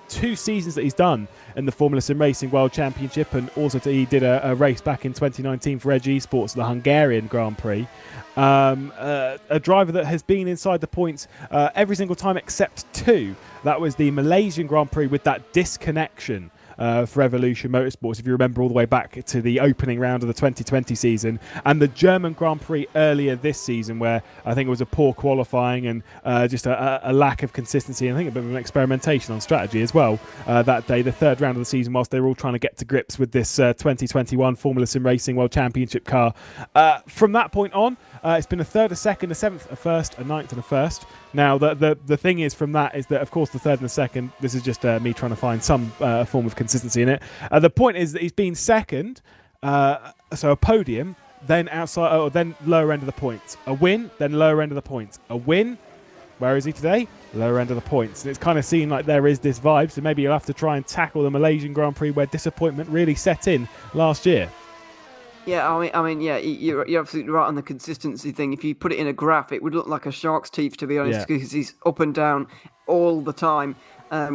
2 seasons that he's done in the Formula SimRacing World Championship, and also he did a race back in 2019 for Reg Esports, the Hungarian Grand Prix. A driver that has been inside the points every single time except 2. That was the Malaysian Grand Prix with that disconnection for Evolution Motorsports, if you remember all the way back to the opening round of the 2020 season, and the German Grand Prix earlier this season, where I think it was a poor qualifying and just a lack of consistency, and I think a bit of an experimentation on strategy as well that day, the 3rd round of the season, whilst they were all trying to get to grips with this 2021 Formula SimRacing World Championship car. From that point on, it's been a 3rd, a 2nd, a 7th, a 1st, a 9th and a 1st. Now, the thing is from that is that, of course, the 3rd and the 2nd, this is just me trying to find some form of consistency in it. The point is that he's been 2nd, so a podium, then outside, then lower end of the points. A win, then lower end of the points. A win, where is he today? Lower end of the points. And it's kind of seemed like there is this vibe, so maybe you'll have to try and tackle the Malaysian Grand Prix where disappointment really set in last year. Yeah, I mean, yeah, you're absolutely right on the consistency thing. If you put it in a graph, it would look like a shark's teeth, to be honest, because he's up and down all the time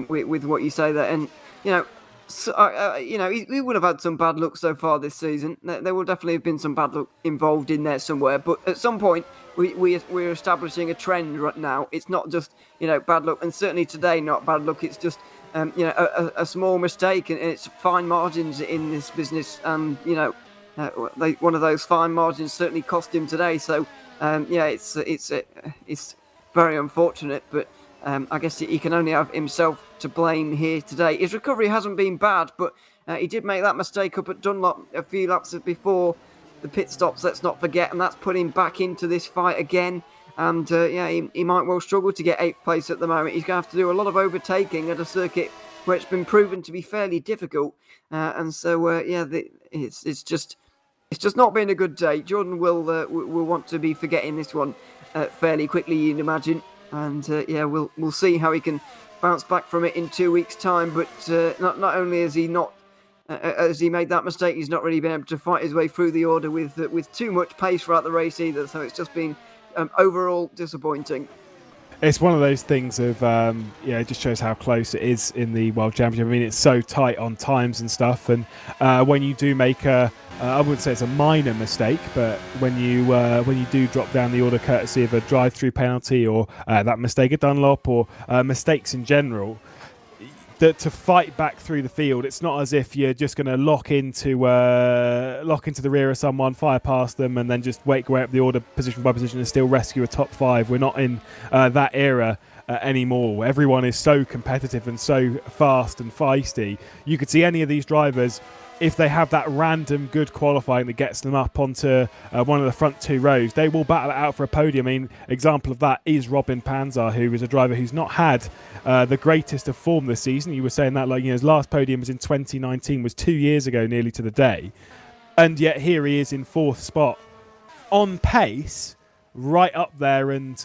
with what you say there. And, he would have had some bad luck so far this season. There will definitely have been some bad luck involved in there somewhere. But at some point, we're establishing a trend right now. It's not just, bad luck. And certainly today, not bad luck. It's just, a small mistake. And it's fine margins in this business. And, one of those fine margins certainly cost him today. So, it's very unfortunate, but I guess he can only have himself to blame here today. His recovery hasn't been bad, but he did make that mistake up at Dunlop a few laps before the pit stops, let's not forget, and that's put him back into this fight again. And he might well struggle to get 8th place at the moment. He's going to have to do a lot of overtaking at a circuit where it's been proven to be fairly difficult. It's just not been a good day. Jordan will want to be forgetting this one fairly quickly, you'd imagine. And we'll see how he can bounce back from it in 2 weeks' time. But not only has he not as he made that mistake, he's not really been able to fight his way through the order with too much pace throughout the race either. So it's just been overall disappointing. It's one of those things of, it just shows how close it is in the World Championship. I mean, it's so tight on times and stuff. And when you do make I wouldn't say it's a minor mistake, but when you do drop down the order courtesy of a drive-through penalty or that mistake at Dunlop or mistakes in general, to fight back through the field, it's not as if you're just going to lock into the rear of someone, fire past them, and then just wake way up the order position by position and still rescue a top 5. We're not in that era anymore. Everyone is so competitive and so fast and feisty. You could see any of these drivers, if they have that random good qualifying that gets them up onto one of the front 2 rows, they will battle it out for a podium. I mean, example of that is Robin Panzer, who is a driver who's not had the greatest of form this season. You were saying that, his last podium was in 2019, was 2 years ago nearly to the day. And yet here he is in 4th spot on pace, right up there and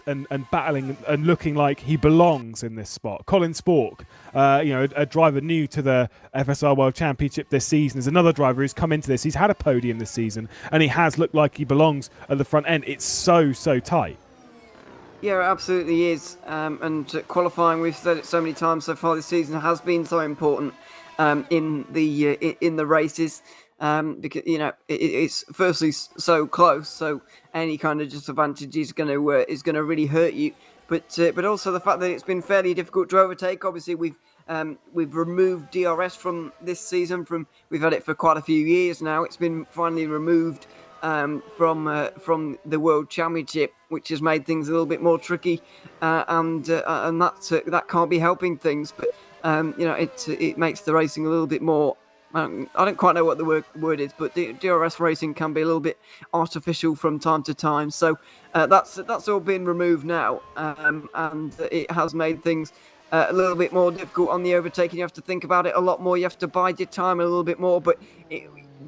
battling and looking like he belongs in this spot. Colin Spork, a driver new to the FSR World Championship this season, is another driver who's come into this. He's had a podium this season and he has looked like he belongs at the front end. It's so tight. Yeah, it absolutely is. And qualifying, we've said it so many times so far this season, has been so important in the races. Because it's firstly so close, so any kind of disadvantage is going to really hurt you. but also the fact that it's been fairly difficult to overtake. Obviously, we've removed DRS from this season. We've had it for quite a few years now. It's been finally removed from the World Championship, which has made things a little bit more tricky, and that can't be helping things. But it makes the racing a little bit more. I don't quite know what the word is, but DRS racing can be a little bit artificial from time to time. So that's all been removed now, and it has made things a little bit more difficult on the overtaking. You have to think about it a lot more. You have to bide your time a little bit more, but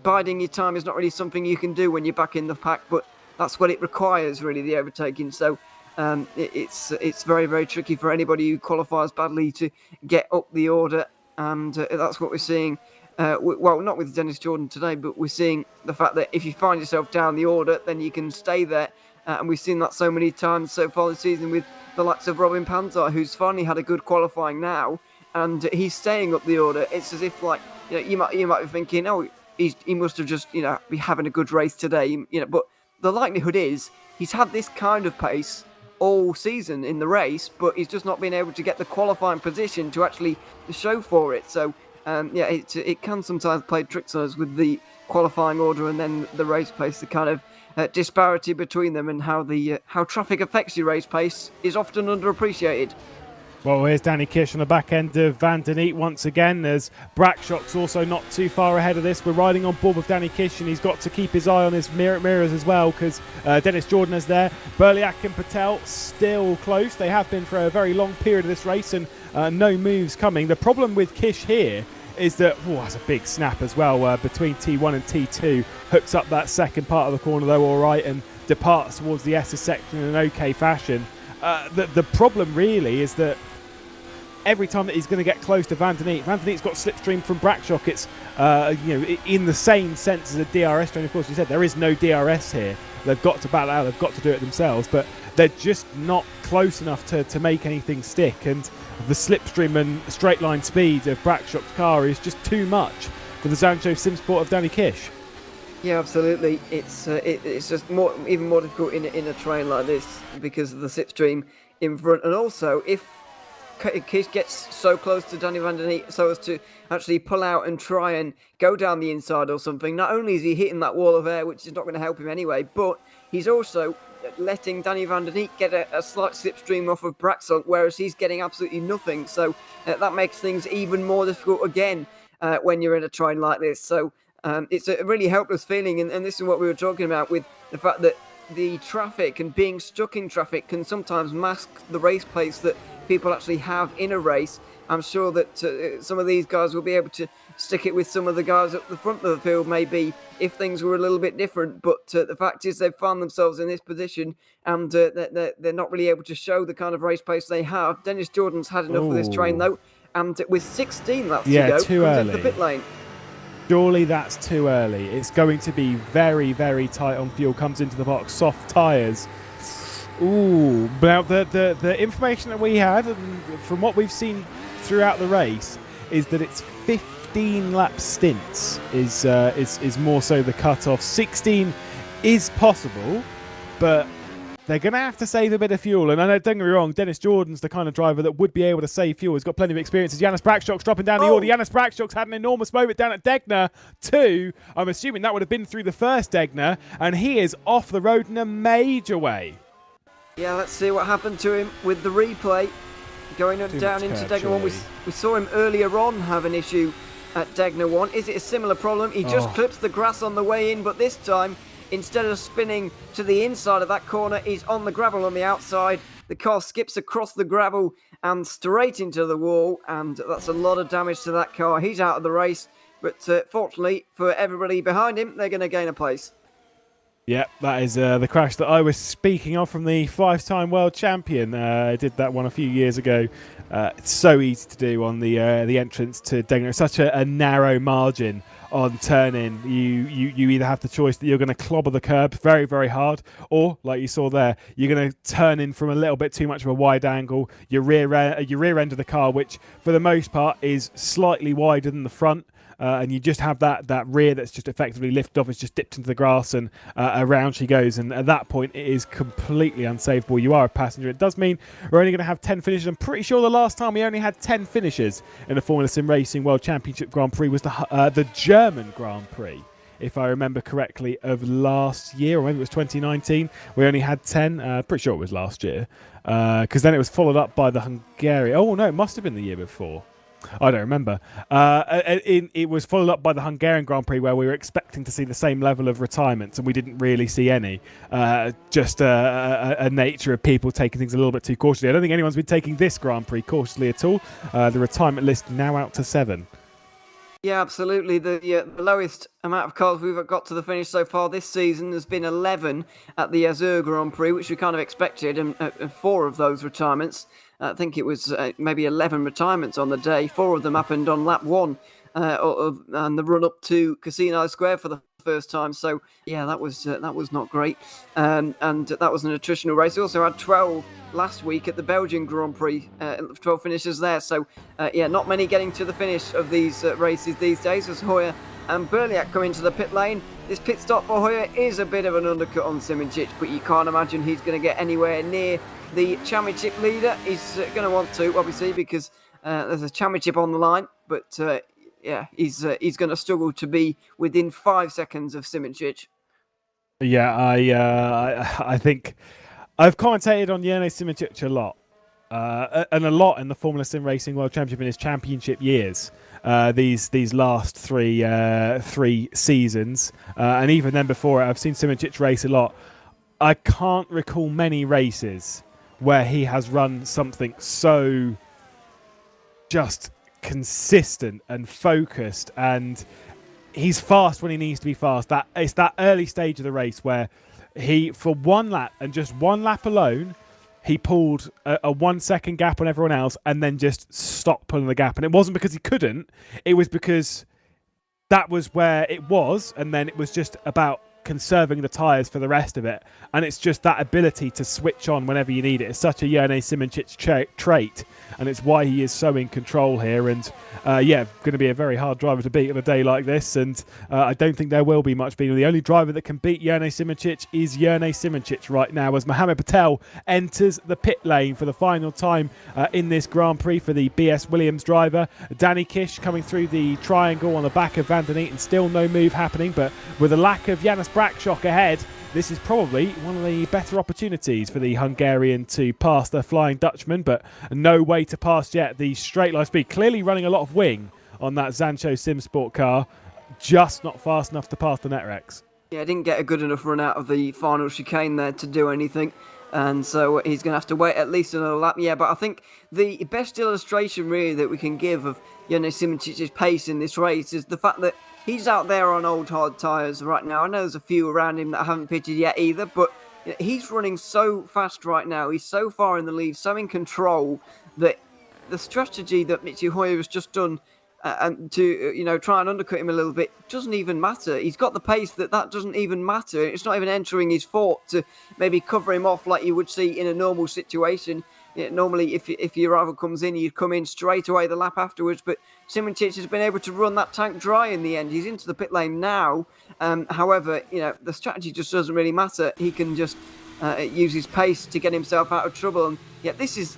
biding your time is not really something you can do when you're back in the pack, but that's what it requires, really, the overtaking. So it's very, very tricky for anybody who qualifies badly to get up the order, and that's what we're seeing. Well, not with Dennis Jordan today, but we're seeing the fact that if you find yourself down the order, then you can stay there. And we've seen that so many times so far this season with the likes of Robin Panzer, who's finally had a good qualifying now, and he's staying up the order. It's as if, like, you might be thinking, oh, he must have just be having a good race today, But the likelihood is he's had this kind of pace all season in the race, but he's just not been able to get the qualifying position to actually show for it. So. It can sometimes play tricks on us with the qualifying order and then the race pace, the kind of disparity between them, and how traffic affects your race pace is often underappreciated. Well, here's Danny Kish on the back end of Van Den Eet once again, as Brackshock's also not too far ahead of this. We're riding on board with Danny Kish, and he's got to keep his eye on his mirrors as well, because Dennis Jordan is there. Burliak and Patel still close. They have been for a very long period of this race, and no moves coming. The problem with Kish here is that, that's a big snap as well between T1 and T2. Hooks up that second part of the corner though all right, and departs towards the S's section in an okay fashion. The problem really is that every time that he's going to get close to Van Den Eet, Van Den Eet's got slipstream from Brackshock. It's in the same sense as a DRS train. Of course, you said there is no DRS here. They've got to battle out. They've got to do it themselves, but they're just not close enough to make anything stick. And the slipstream and straight line speed of Brackshock's car is just too much for the Zancho Simsport of Danny Kish. Yeah, absolutely. It's just even more difficult in a train like this because of the slipstream in front, and also if Kish gets so close to Danny Van Den Eet so as to actually pull out and try and go down the inside or something, not only is he hitting that wall of air, which is not going to help him anyway, but he's also letting Danny Van Den Eet get a slight slipstream off of Brackshock, whereas he's getting absolutely nothing. So that makes things even more difficult again when you're in a train like this. So it's a really helpless feeling, and this is what we were talking about with the fact that the traffic and being stuck in traffic can sometimes mask the race pace that people actually have in a race. I'm sure that some of these guys will be able to stick it with some of the guys up the front of the field, maybe, if things were a little bit different. But the fact is they've found themselves in this position, and they're not really able to show the kind of race pace they have. Dennis Jordan's had enough of this train, though, and with 16 laps to go, too comes early. into the pit lane. Surely that's too early. It's going to be very, very tight on fuel. Comes into the box, soft tyres. Ooh, now the information that we had, and from what we've seen throughout the race, is that it's 15 lap stints is more so the cut-off. 16 is possible, but they're going to have to save a bit of fuel. And I know, don't get me wrong, Dennis Jordan's the kind of driver that would be able to save fuel. He's got plenty of experiences. Janis Brackshock's dropping down the order. Janis Brackshock's had an enormous moment down at Degner 2. I'm assuming that would have been through the first Degner, and he is off the road in a major way. Yeah, let's see what happened to him with the replay. Going down into Degner 1. We saw him earlier on have an issue at Degner 1. Is it a similar problem? He just clips the grass on the way in, but this time, instead of spinning to the inside of that corner, he's on the gravel on the outside. The car skips across the gravel and straight into the wall, and that's a lot of damage to that car. He's out of the race, but fortunately for everybody behind him, they're going to gain a place. Yeah, that is the crash that I was speaking of from the 5-time world champion. I did that one a few years ago. It's so easy to do on the entrance to Degner. It's such a narrow margin on turn-in. You either have the choice that you're going to clobber the curb very, very hard, or, like you saw there, you're going to turn in from a little bit too much of a wide angle. Your rear end of the car, which for the most part is slightly wider than the front, and you just have that rear that's just effectively lifted off. It's just dipped into the grass, and around she goes. And at that point, it is completely unsavable. You are a passenger. It does mean we're only going to have 10 finishes. I'm pretty sure the last time we only had 10 finishes in a Formula Sim Racing World Championship Grand Prix was the German Grand Prix, if I remember correctly, of last year, or maybe it was 2019. We only had 10. Pretty sure it was last year, because then it was followed up by the Hungarian. Oh no, it must have been the year before. I don't remember. It was followed up by the Hungarian Grand Prix, where we were expecting to see the same level of retirements, and we didn't really see any. Just a nature of people taking things a little bit too cautiously. I don't think anyone's been taking this Grand Prix cautiously at all. The retirement list now out to 7. Yeah, absolutely. The lowest amount of cars we've got to the finish so far this season has been 11 at the Azur Grand Prix, which we kind of expected, and 4 of those retirements. I think it was maybe 11 retirements on the day. 4 of them happened on lap 1 and the run up to Casino Square for the first time. So yeah, that was not great, and that was an attritional race. We also had 12 last week at the Belgian Grand Prix, 12 finishes there. So yeah, not many getting to the finish of these races these days, as Hoyer and Berliak come into the pit lane. This pit stop for Hoyer is a bit of an undercut on Simoncic, but you can't imagine he's going to get anywhere near the championship leader. He's going to want to, obviously, because there's a championship on the line, but yeah, he's going to struggle to be within 5 seconds of Simoncic. Yeah, I think I've commentated on Jene Simoncic a lot, and a lot in the Formula Sim Racing World Championship in his championship years. These last three seasons, and even then before it, I've seen Simoncic race a lot. I can't recall many races where he has run something so just consistent and focused, and he's fast when he needs to be fast. It's that early stage of the race where he, for one lap and just one lap alone, he pulled a 1 second gap on everyone else and then just stopped pulling the gap. And it wasn't because he couldn't, it was because that was where it was, and then it was just about conserving the tyres for the rest of it. And it's just that ability to switch on whenever you need it. It's such a Jene Simoncic trait, and it's why he is so in control here. And yeah, going to be a very hard driver to beat on a day like this, and I don't think there will be much beating. The only driver that can beat Jene Simoncic is Jene Simoncic right now, as Mohamed Patel enters the pit lane for the final time in this Grand Prix for the BS Williams driver. Danny Kish coming through the triangle on the back of Van der Neat, and still no move happening, but with a lack of Janis Brakshock ahead, this is probably one of the better opportunities for the Hungarian to pass the Flying Dutchman, but no way to pass yet. The straight line speed, clearly running a lot of wing on that Zancho SimSport car, just not fast enough to pass the Netrex. Yeah, didn't get a good enough run out of the final chicane there to do anything, and so he's going to have to wait at least another lap. Yeah, but I think the best illustration really that we can give of Jene Simoncic's pace in this race is the fact that he's out there on old hard tyres right now. I know there's a few around him that haven't pitted yet either, but he's running so fast right now. He's so far in the lead, so in control, that the strategy that Mitchie Hoyer has just done and to try and undercut him a little bit doesn't even matter. He's got the pace that doesn't even matter. It's not even entering his fort to maybe cover him off like you would see in a normal situation. Normally, if your rival comes in, you'd come in straight away the lap afterwards. But Simoncic has been able to run that tank dry in the end. He's into the pit lane now. However, the strategy just doesn't really matter. He can just use his pace to get himself out of trouble. And yeah, this is,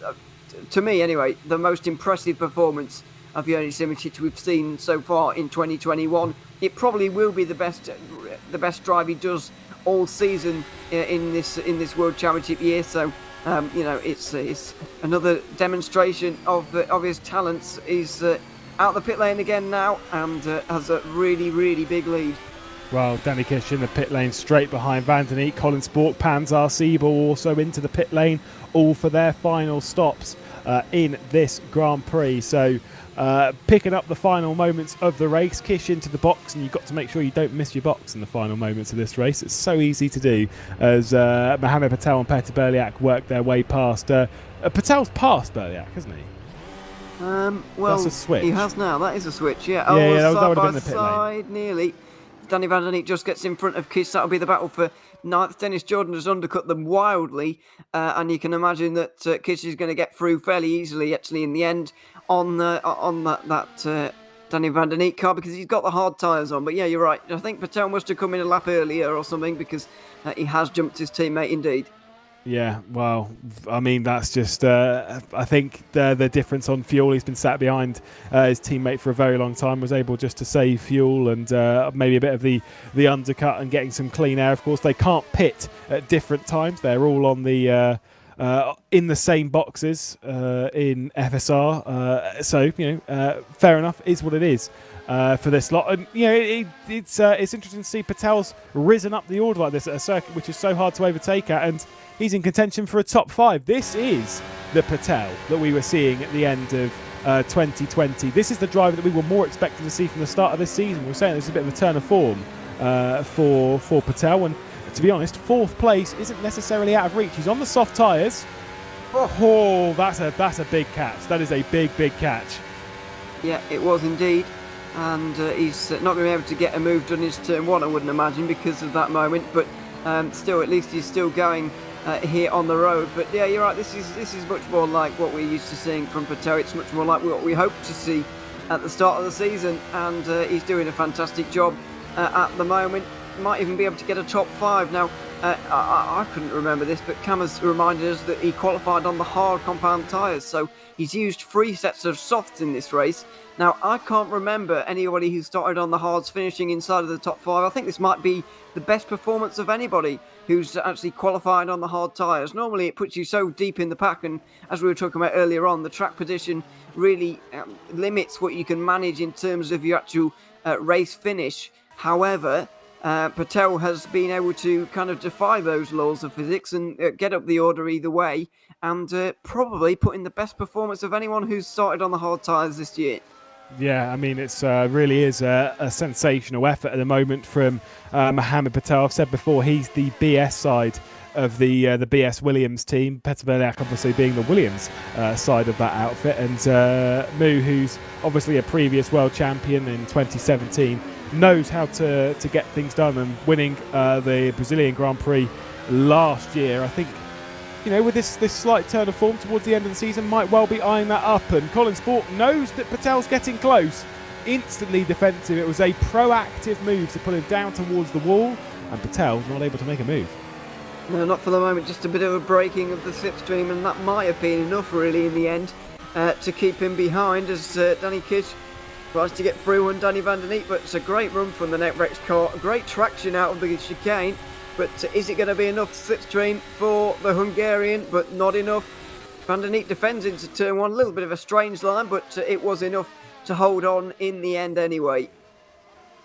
to me anyway, the most impressive performance of Jene Simoncic we've seen so far in 2021. It probably will be the best drive he does all season in this World Championship year. So. It's another demonstration of his talents. He's out the pit lane again now and has a really, really big lead. Well, Danny Kish in the pit lane straight behind Van der Neat, Colin Spork, Panzar Siebel also into the pit lane, all for their final stops in this Grand Prix. So picking up the final moments of the race, Kish into the box, and you've got to make sure you don't miss your box in the final moments of this race. It's so easy to do as Mohamed Patel and Petr Berliak work their way past. Patel's passed Berliak, hasn't he? Well, that's a switch. He has now. That is a switch, yeah. That would have been the pit lane. Nearly. Danny Van der Neat just gets in front of Kish. That'll be the battle for ninth. Dennis Jordan has undercut them wildly, and you can imagine that Kish is going to get through fairly easily, actually, in the end, on that Danny Van Der Neat car because he's got the hard tyres on. But yeah, you're right. I think Patel must have come in a lap earlier or something because he has jumped his teammate indeed. Yeah, well, I mean, that's just, I think the difference on fuel, he's been sat behind his teammate for a very long time, was able just to save fuel and maybe a bit of the undercut and getting some clean air. Of course, they can't pit at different times. They're all on the in the same boxes in FSR. So, fair enough, is what it is. For this lot, and it's interesting to see Patel's risen up the order like this at a circuit which is so hard to overtake at, and he's in contention for a top 5. This is the Patel that we were seeing at the end of 2020. This is the driver that we were more expecting to see from the start of this season. We were saying this is a bit of a turn of form for Patel, and to be honest, 4th place isn't necessarily out of reach. He's on the soft tyres. Oh, that's a big catch. That is a big catch. Yeah, it was indeed. And he's not going to be able to get a move done in his turn 1, I wouldn't imagine, because of that moment. But still, at least he's still going here on the road. But yeah, you're right. This is much more like what we're used to seeing from Patel. It's much more like what we hoped to see at the start of the season, and he's doing a fantastic job at the moment. Might even be able to get a top 5 now. I couldn't remember this, but Cam has reminded us that he qualified on the hard compound tyres, so he's used 3 sets of softs in this race. Now, I can't remember anybody who started on the hards finishing inside of the top 5. I think this might be the best performance of anybody who's actually qualified on the hard tyres. Normally, it puts you so deep in the pack, and as we were talking about earlier on, the track position really limits what you can manage in terms of your actual race finish. However, Patel has been able to kind of defy those laws of physics and get up the order either way, and probably put in the best performance of anyone who's started on the hard tyres this year. Yeah, I mean, it's really is a sensational effort at the moment from Mohamed Patel. I've said before, he's the BS side of the BS Williams team. Peterbiliak obviously being the Williams side of that outfit, and Mu, who's obviously a previous world champion in 2017, knows how to get things done, and winning the Brazilian Grand Prix last year. I think, with this slight turn of form towards the end of the season, might well be eyeing that up. And Colin Sport knows that Patel's getting close. Instantly defensive. It was a proactive move to put him down towards the wall, and Patel not able to make a move. No, not for the moment. Just a bit of a breaking of the slipstream, and that might have been enough, really, in the end, to keep him behind as Danny Kidd tries to get through on Danny Van Der Neat. But it's a great run from the Netrex car. Great traction out of the chicane. But is it going to be enough slipstream for the Hungarian? But not enough. Van Der Neat defends into turn 1. A little bit of a strange line, but it was enough to hold on in the end anyway.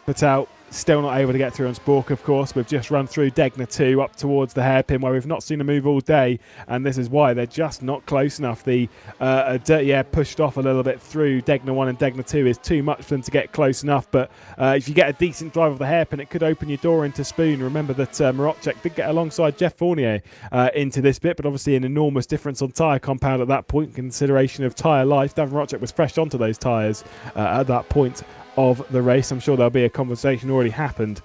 Patel still not able to get through on Spork, of course. We've just run through Degner 2 up towards the hairpin, where we've not seen a move all day, and this is why they're just not close enough. The dirty air pushed off a little bit through Degner 1 and Degner 2 is too much for them to get close enough, but if you get a decent drive of the hairpin, it could open your door into Spoon. Remember that Morocek did get alongside Jeff Fournier into this bit, but obviously an enormous difference on tyre compound at that point, consideration of tyre life. Davin Morocek was fresh onto those tyres at that point of the race. I'm sure there'll be a conversation already happened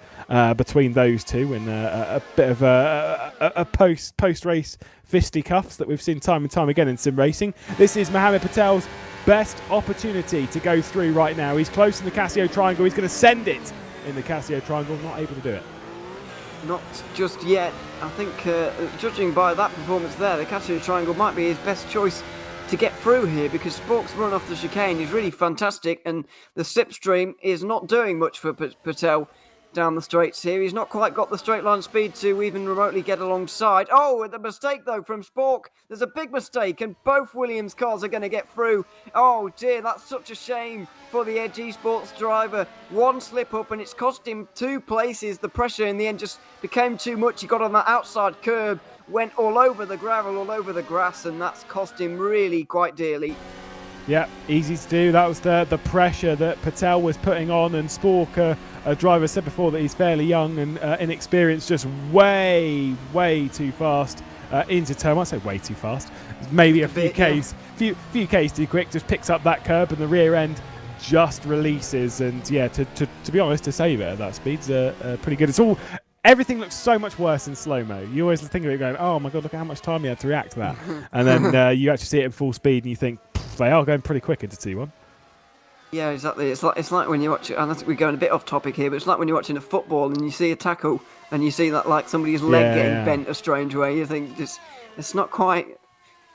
between those two, and a bit of a post-race fisticuffs that we've seen time and time again in sim racing. This is Mohamed Patel's best opportunity to go through right now. He's close in the Casio Triangle. He's going to send it in the Casio Triangle. Not able to do it. Not just yet. I think, judging by that performance there, the Casio Triangle might be his best choice to get through here, because Spork's run off the chicane is really fantastic, and the slipstream is not doing much for Patel down the straights here. He's not quite got the straight line speed to even remotely get alongside. Oh, the mistake though from Spork. There's a big mistake, and both Williams cars are going to get through. Oh dear, that's such a shame for the Edge eSports driver. One slip up and it's cost him 2 places. The pressure in the end just became too much. He got on that outside curb, went all over the gravel, all over the grass, and that's cost him really quite dearly. Yeah, easy to do. That was the pressure that Patel was putting on, and Spork, a driver, said before that he's fairly young and inexperienced, just way too fast into turn. I say way too fast. Maybe a few Ks too quick. Just picks up that curb, and the rear end just releases. And yeah, to be honest, to save it at that speed's pretty good. Everything looks so much worse in slow-mo. You always think of it going, oh my god, look at how much time you had to react to that. And then you actually see it in full speed and you think, they are going pretty quick into T1. Yeah, exactly. It's like when you watch. And we're going a bit off topic here, but it's like when you're watching a football and you see a tackle and you see that like somebody's leg getting bent a strange way. You think it's not quite.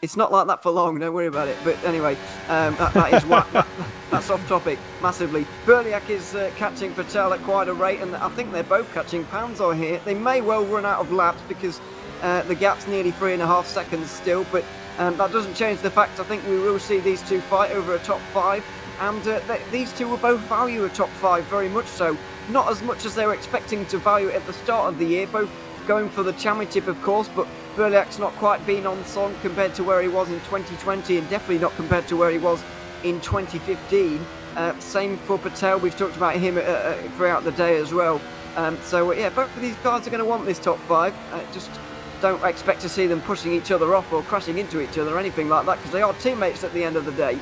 It's not like that for long. Don't worry about it. But anyway, that's off topic massively. Berliak is catching Patel at quite a rate, and I think they're both catching pounds on here. They may well run out of laps because the gap's nearly 3.5 seconds still, but that doesn't change the fact I think we will see these two fight over a top 5. And these two will both value a top 5 very much so. Not as much as they were expecting to value it at the start of the year, both going for the championship of course, but Berliak's not quite been on song compared to where he was in 2020 and definitely not compared to where he was in 2015. Same for Patel, we've talked about him throughout the day as well. So yeah, both of these guys are going to want this top 5. Just don't expect to see them pushing each other off or crashing into each other or anything like that, because they are teammates at the end of the day.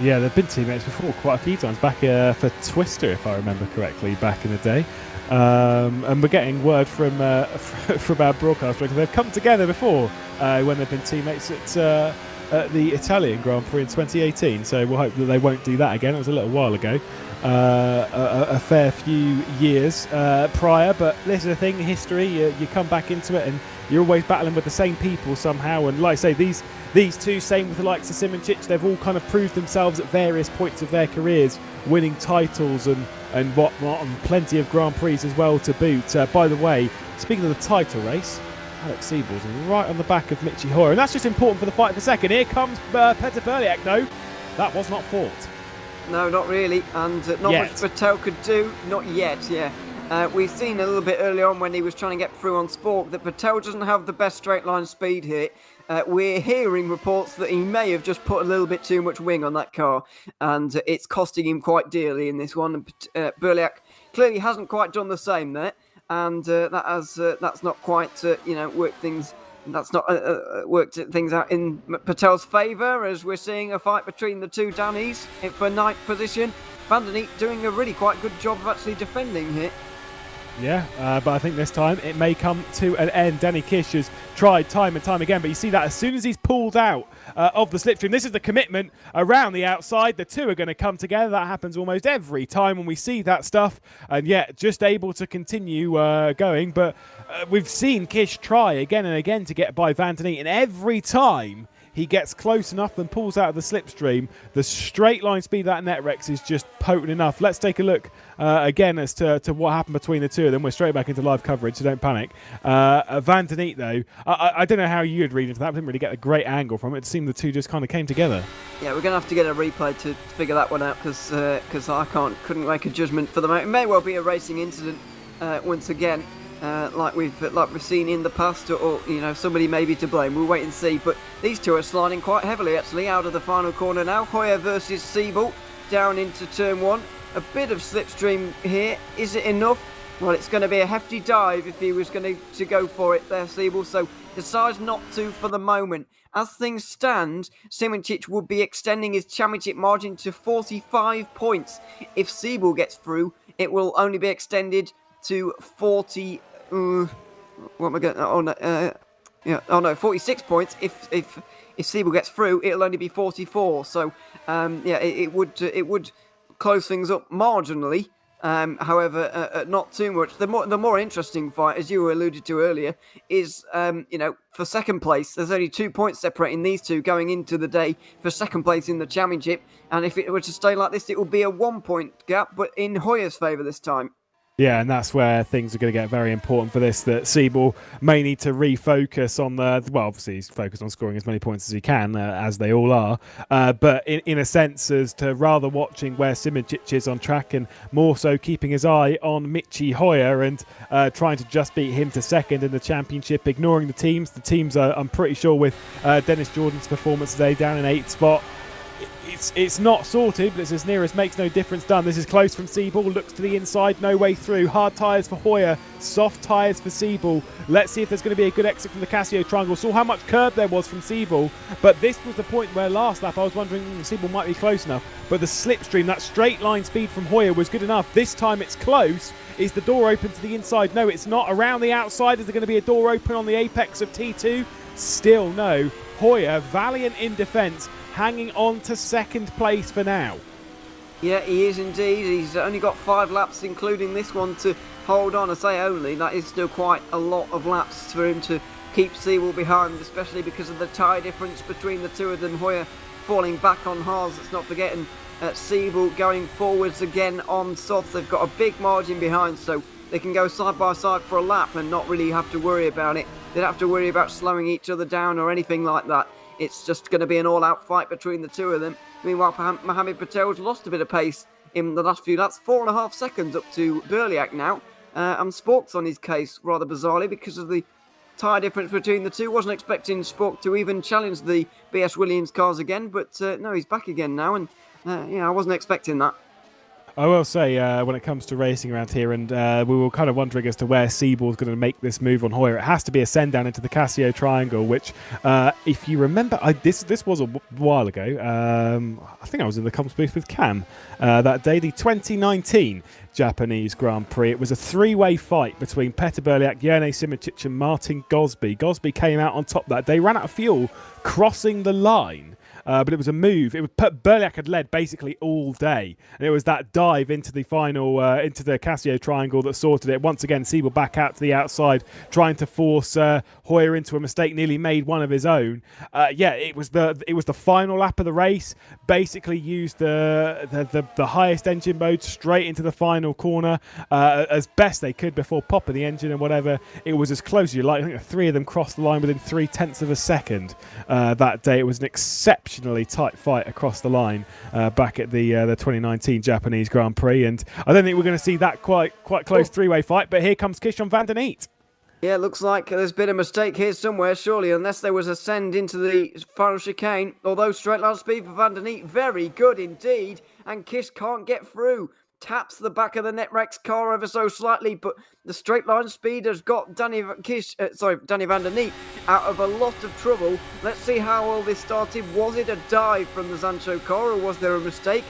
Yeah, they've been teammates before quite a few times, back for Twister, if I remember correctly, back in the day. And we're getting word from our broadcast director they've come together before when they've been teammates at the Italian Grand Prix in 2018. So we'll hope that they won't do that again. It was a little while ago, a fair few years prior. But this is the thing, history. You come back into it and you're always battling with the same people somehow. And like I say, these two, same with the likes of Simoncic, they've all kind of proved themselves at various points of their careers, winning titles and whatnot, and plenty of Grand Prix as well to boot. By the way, speaking of the title race, Alex Siebel's right on the back of Michi Hoyer, and that's just important for the fight for second. Here comes Peter Berliak. No, that was not fought. No, not really, and not yet. Much Patel could do, not yet, yeah. We've seen a little bit earlier on when he was trying to get through on Spork that Patel doesn't have the best straight line speed here. We're hearing reports that he may have just put a little bit too much wing on that car, and it's costing him quite dearly in this one. Berliak clearly hasn't quite done the same there, and that's not quite worked things. That's not worked things out in Patel's favour, as we're seeing a fight between the two Dannies for ninth position. Van der Neat doing a really quite good job of actually defending here. Yeah, but I think this time it may come to an end. Danny Kish has tried time and time again, but you see that as soon as he's pulled out of the slipstream, this is the commitment around the outside. The two are going to come together. That happens almost every time when we see that stuff, and yet just able to continue going. But we've seen Kish try again and again to get by Van der Neat, and every time he gets close enough and pulls out of the slipstream, the straight line speed of that Netrex is just potent enough. Let's take a look again as to what happened between the two of them. We're straight back into live coverage, so don't panic. Van der Neat, though, I don't know how you'd read into that. I didn't really get a great angle from it. It seemed the two just kind of came together. Yeah, we're going to have to get a replay to figure that one out, because I couldn't make a judgment for the moment. It may well be a racing incident once again. Like we've seen in the past, or somebody may be to blame. We'll wait and see. But these two are sliding quite heavily actually out of the final corner now. Hoyer versus Siebel down into turn 1. A bit of slipstream here. Is it enough? Well, it's going to be a hefty dive if he was going to go for it there, Siebel. So decides not to for the moment. As things stand, Simoncic will be extending his championship margin to 45 points. If Siebel gets through, it will only be extended to 40. What am I going? 46 points. If Siebel gets through, it'll only be 44. So it would close things up marginally. However, not too much. The more interesting fight, as you alluded to earlier, is for second place. There's only 2 points separating these two going into the day for second place in the championship. And if it were to stay like this, it will be a 1 point gap, but in Hoyer's favour this time. Yeah, and that's where things are going to get very important for this, that Siebel may need to refocus on obviously he's focused on scoring as many points as he can, as they all are, but in a sense as to rather watching where Simoncic is on track and more so keeping his eye on Michi Hoyer and trying to just beat him to second in the championship, ignoring the teams. The teams are, I'm pretty sure, with Dennis Jordan's performance today down in 8th spot. It's not sorted, but it's as near as makes no difference done. This is close from Siebel, looks to the inside, no way through. Hard tyres for Hoyer, soft tyres for Siebel. Let's see if there's going to be a good exit from the Casio triangle. Saw how much curb there was from Siebel, but this was the point where last lap I was wondering Siebel might be close enough, but the slipstream, that straight line speed from Hoyer was good enough. This time it's close. Is the door open to the inside? No, it's not. Around the outside, is there going to be a door open on the apex of T2? Still no. Hoyer, valiant in defence, hanging on to second place for now. Yeah, he is indeed. He's only got 5 laps, including this one, to hold on. I say only, that is still quite a lot of laps for him to keep Siebel behind, especially because of the tyre difference between the two of them. Hoyer falling back on Haas, let's not forgetting Siebel going forwards again on softs. They've got a big margin behind, so they can go side by side for a lap and not really have to worry about it. They don't have to worry about slowing each other down or anything like that. It's just going to be an all-out fight between the two of them. Meanwhile, Mohamed Patel's lost a bit of pace in the last few laps. 4.5 seconds up to Berliak now. And Spork's on his case, rather bizarrely, because of the tyre difference between the two. Wasn't expecting Spork to even challenge the BS Williams cars again, but no, he's back again now, and I wasn't expecting that. I will say, when it comes to racing around here, and we were kind of wondering as to where Siebel's going to make this move on Hoyer, it has to be a send down into the Casio Triangle, which, if you remember, this was a while ago. I think I was in the comms booth with Cam that day, the 2019 Japanese Grand Prix. It was a 3-way fight between Petr Berliak, Jerne Simoncic and Martin Gosby. Gosby came out on top that day, ran out of fuel, crossing the line. But it was a move. Berliak had led basically all day, and it was that dive into the final, into the Casio Triangle that sorted it. Once again, Siebel back out to the outside, trying to force Hoyer into a mistake, nearly made one of his own. It was the final lap of the race. Basically, used the highest engine mode straight into the final corner as best they could before popping the engine and whatever. It was as close as you like. I think the 3 of them crossed the line within 0.3 of a second that day. It was an exceptionally tight fight across the line back at the 2019 Japanese Grand Prix, and I don't think we're going to see that quite close 3-way fight. But here comes Kishan van der Niet. Yeah, looks like there's been a mistake here somewhere, surely, unless there was a send into the final chicane. Although straight line speed for van der Niet, very good indeed, and Kish can't get through. Taps the back of the Netrex car ever so slightly, but the straight line speed has got Danny van der Niet out of a lot of trouble. Let's see how all this started. Was it a dive from the Zancho car, or was there a mistake?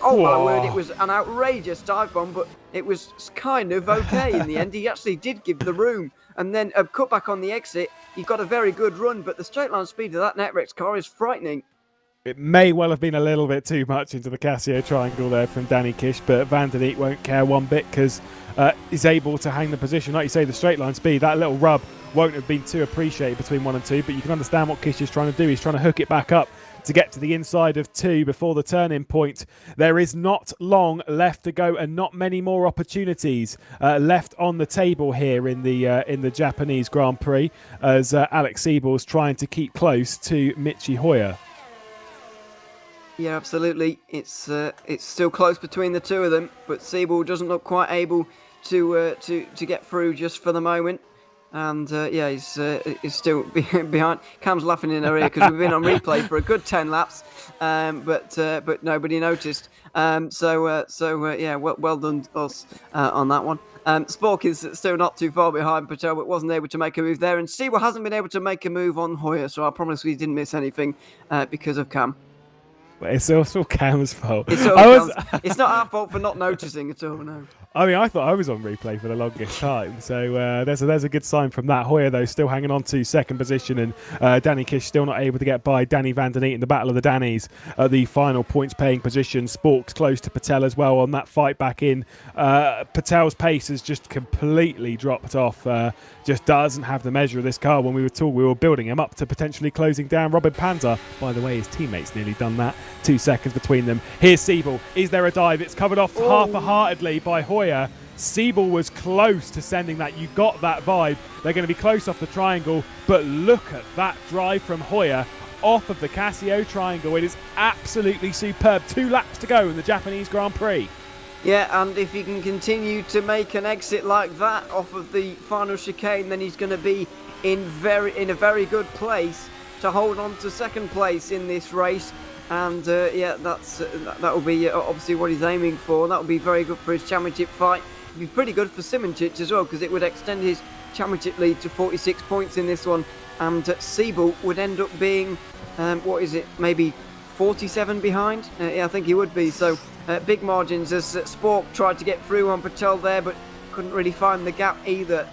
Oh my word, it was an outrageous dive bomb, but it was kind of okay in the end. He actually did give the room, and then a cutback on the exit. He got a very good run, but the straight line speed of that Netrex car is frightening. It may well have been a little bit too much into the Casio Triangle there from Danny Kish, but van der Niet won't care one bit because he's able to hang the position. Like you say, the straight line speed, that little rub won't have been too appreciated between 1 and 2, but you can understand what Kish is trying to do. He's trying to hook it back up to get to the inside of 2 before the turning point. There is not long left to go and not many more opportunities left on the table here in the Japanese Grand Prix as Alex Siebel's trying to keep close to Michi Hoyer. Yeah, absolutely. It's still close between the two of them, but Siebel doesn't look quite able to get through just for the moment. And he's still behind. Cam's laughing in her ear because we've been on replay for a good 10 laps, but nobody noticed. Well done us on that one. Spork is still not too far behind Patel, but wasn't able to make a move there. And Siebel hasn't been able to make a move on Hoyer, so I promise we didn't miss anything because of Cam. It's also Cam's fault. It's not our fault for not noticing at all, no. I mean, I thought I was on replay for the longest time, so there's a good sign from that. Hoyer, though, still hanging on to second position, and Danny Kish still not able to get by Danny van der Niet in the Battle of the Dannies at the final points-paying position. Spork's close to Patel as well on that fight back in. Patel's pace has just completely dropped off. Just doesn't have the measure of this car. When we were told we were building him up to potentially closing down Robin Panzer. By the way, his teammates nearly done that. 2 seconds between them. Here's Siebel. Is there a dive? It's covered off half-heartedly by Hoyer. Siebel was close to sending that. You got that vibe. They're going to be close off the triangle, but look at that drive from Hoyer off of the Casio Triangle. It is absolutely superb. 2 laps to go in the Japanese Grand Prix. Yeah, and if he can continue to make an exit like that off of the final chicane, then he's going to be in a very good place to hold on to second place in this race. And that will be obviously what he's aiming for. That will be very good for his championship fight. It'd be pretty good for Simoncic as well, because it would extend his championship lead to 46 points in this one. And Siebel would end up being, maybe 47 behind? I think he would be. So big margins as Spork tried to get through on Patel there, but couldn't really find the gap either.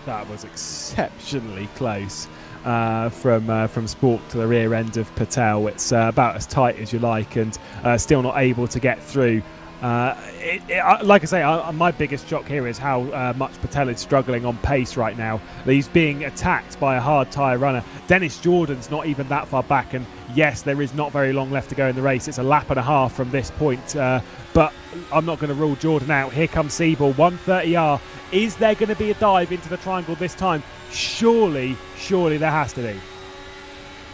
That was exceptionally close. from Spork to the rear end of Patel. It's about as tight as you like, and still not able to get through. Like I say, my biggest shock here is how much Patel is struggling on pace right now. He's being attacked by a hard tyre runner. Dennis Jordan's not even that far back, and yes, there is not very long left to go in the race. It's a lap and a half from this point, but I'm not going to rule Jordan out. Here comes Siebel, 130R. Is there going to be a dive into the triangle this time? Surely there has to be.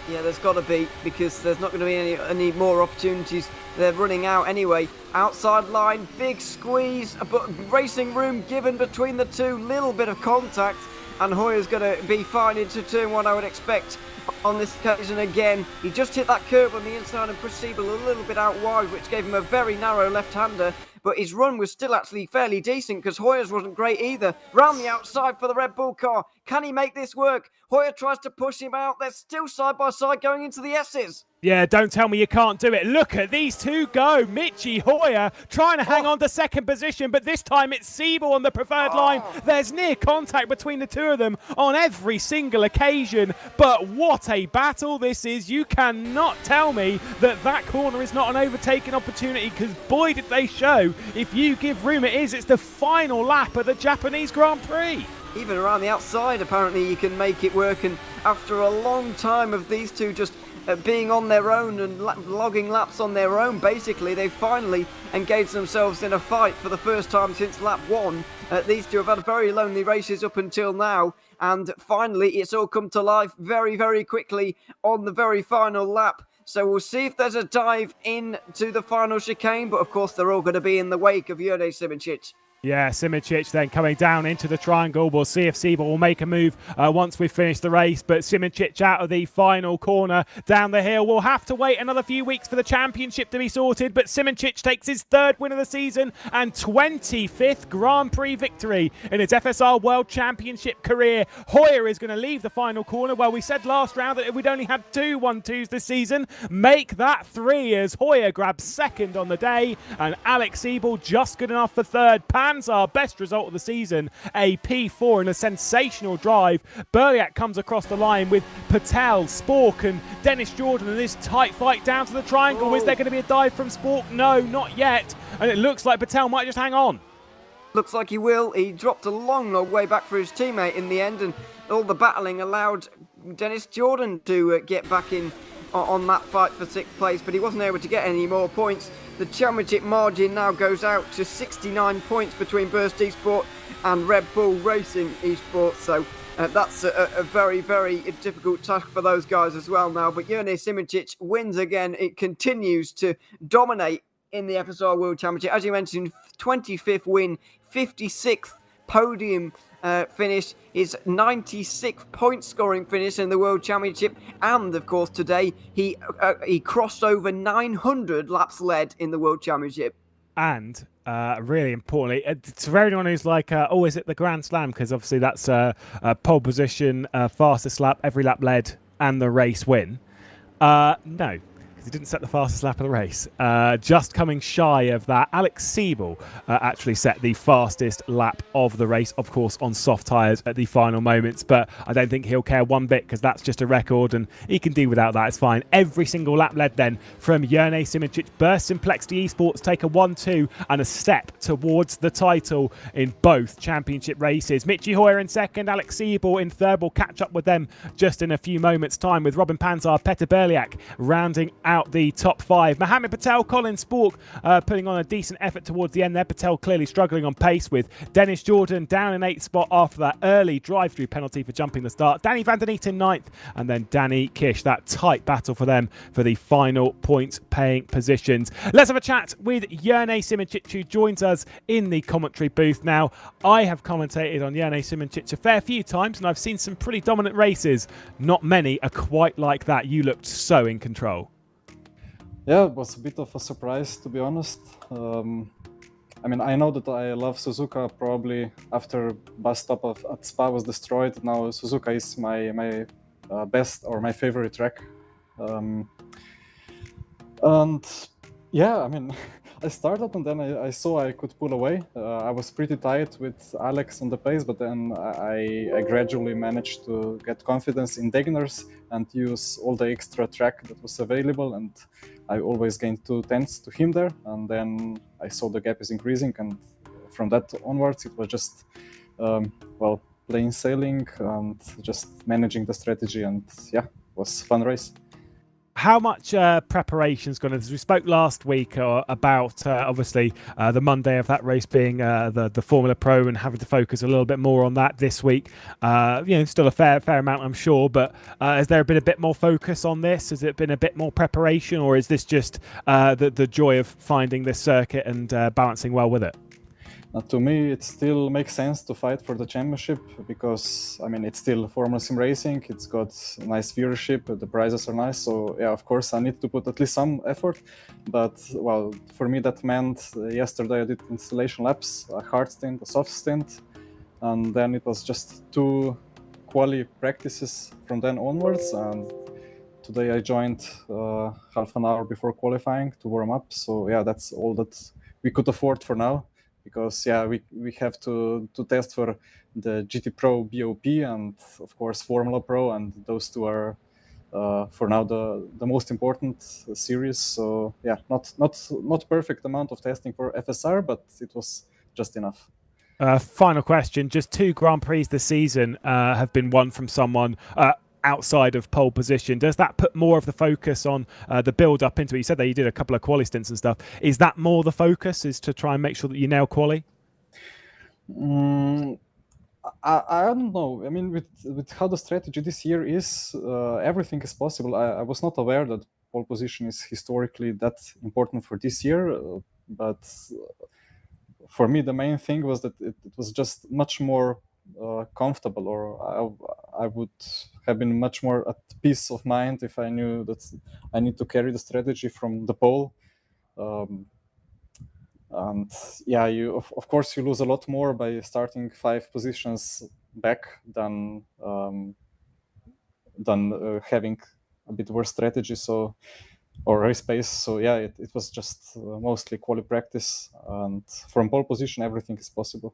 Yeah, there's got to be, because there's not going to be any more opportunities. They're running out anyway. Outside line, big squeeze, but racing room given between the two. Little bit of contact, and Hoyer's going to be fine into turn one, I would expect, on this occasion again. He just hit that curve on the inside and pushed Siebel a little bit out wide, which gave him a very narrow left-hander. But his run was still actually fairly decent, because Hoyer's wasn't great either. Round the outside for the Red Bull car. Can he make this work? Hoyer tries to push him out. They're still side by side going into the S's. Yeah, don't tell me you can't do it. Look at these two go. Mitchie Hoyer trying to hang on to second position, but this time it's Siebel on the preferred line. There's near contact between the two of them on every single occasion. But what a battle this is. You cannot tell me that corner is not an overtaking opportunity, because boy did they show. If you give room, it's the final lap of the Japanese Grand Prix. Even around the outside, apparently you can make it work, and after a long time of these two just being on their own and logging laps on their own, basically, they finally engaged themselves in a fight for the first time since lap one. These two have had very lonely races up until now, and finally it's all come to life very, very quickly on the very final lap. So we'll see if there's a dive into the final chicane, but of course they're all going to be in the wake of Juraj Simicic. Yeah, Simicic then coming down into the triangle. We'll see if Siebel will make a move once we've finished the race. But Simicic out of the final corner down the hill. We'll have to wait another few weeks for the championship to be sorted. But Simicic takes his third win of the season and 25th Grand Prix victory in his FSR World Championship career. Hoyer is going to leave the final corner. Well, we said last round that we'd only had 2 1-2s this season. Make that 3 as Hoyer grabs second on the day. And Alex Siebel just good enough for third. Our best result of the season, a P4 in a sensational drive. Berliak comes across the line with Patel, Spork and Dennis Jordan in this tight fight down to the triangle. Is there going to be a dive from Spork? No, not yet. And it looks like Patel might just hang on. Looks like he will. He dropped a long way back for his teammate in the end, and all the battling allowed Dennis Jordan to get back in on that fight for 6th place, but he wasn't able to get any more points. The championship margin now goes out to 69 points between Burst Esports and Red Bull Racing Esports, so that's a very, very difficult task for those guys as well now. But Juraj Simicic wins again. It continues to dominate in the FSR World Championship. As you mentioned, 25th win, 56th podium finish, his 96th point scoring finish in the World Championship, and of course today he crossed over 900 laps led in the World Championship. And really importantly, for anyone who's like, oh, is it the Grand Slam? Because obviously that's a pole position, fastest lap, every lap led, and the race win. No. He didn't set the fastest lap of the race. Just coming shy of that, Alex Siebel actually set the fastest lap of the race, of course, on soft tyres at the final moments. But I don't think he'll care one bit, because that's just a record and he can do without that. It's fine. Every single lap led then from Juraj Simicic. Burst Simplexity Esports take a 1-2 and a step towards the title in both championship races. Mitchie Hoyer in second, Alex Siebel in third. We'll catch up with them just in a few moments' time, with Robin Panzar, Petter Berliak rounding out the top 5. Mohamed Patel, Colin Spork putting on a decent effort towards the end there. Patel clearly struggling on pace, with Dennis Jordan down in 8th spot after that early drive-through penalty for jumping the start. Danny van den Eet in 9th, and then Danny Kish. That tight battle for them for the final points paying positions. Let's have a chat with Juraj Simicic, who joins us in the commentary booth now. I have commentated on Juraj Simicic a fair few times, and I've seen some pretty dominant races. Not many are quite like that. You looked so in control. Yeah, it was a bit of a surprise, to be honest. I mean, I know that I love Suzuka. Probably after bus stop at Spa was destroyed, now Suzuka is my best or my favorite track. And yeah, I mean, I started and then I saw I could pull away. I was pretty tight with Alex on the pace, but then I gradually managed to get confidence in Degners and use all the extra track that was available, and I always gained 2/10 to him there, and then I saw the gap is increasing, and from that onwards it was just well, plain sailing and just managing the strategy, and yeah, it was a fun race. How much preparation's gone into? We spoke last week about obviously the Monday of that race being the Formula Pro and having to focus a little bit more on that this week. Still a fair amount, I'm sure, but has there been a bit more focus on this? Has it been a bit more preparation, or is this just the joy of finding this circuit and balancing well with it? To me, it still makes sense to fight for the championship because, I mean, it's still Formula Sim Racing. It's got nice viewership. The prizes are nice. So, yeah, of course, I need to put at least some effort. But, well, for me, that meant yesterday I did installation laps, a hard stint, a soft stint. And then it was just 2 quali practices from then onwards. And today I joined half an hour before qualifying to warm up. So, yeah, that's all that we could afford for now. Because we have to test for the GT Pro BOP and of course Formula Pro, and those 2 are for now the most important series. So yeah, not perfect amount of testing for FSR, but it was just enough. Final question: just 2 Grand Prix this season have been won from someone outside of pole position. Does that put more of the focus on the build up into it? You said that you did a couple of quali stints and stuff. Is that more the focus, is to try and make sure that you nail quali? I don't know. I mean, with how the strategy this year is, everything is possible. I was not aware that pole position is historically that important for this year, but for me the main thing was that it was just much more comfortable, or I would have been much more at peace of mind if I knew that I need to carry the strategy from the pole. And yeah, you of course you lose a lot more by starting 5 positions back than having a bit worse strategy, so or race pace. So yeah, it was just mostly quali practice, and from pole position everything is possible.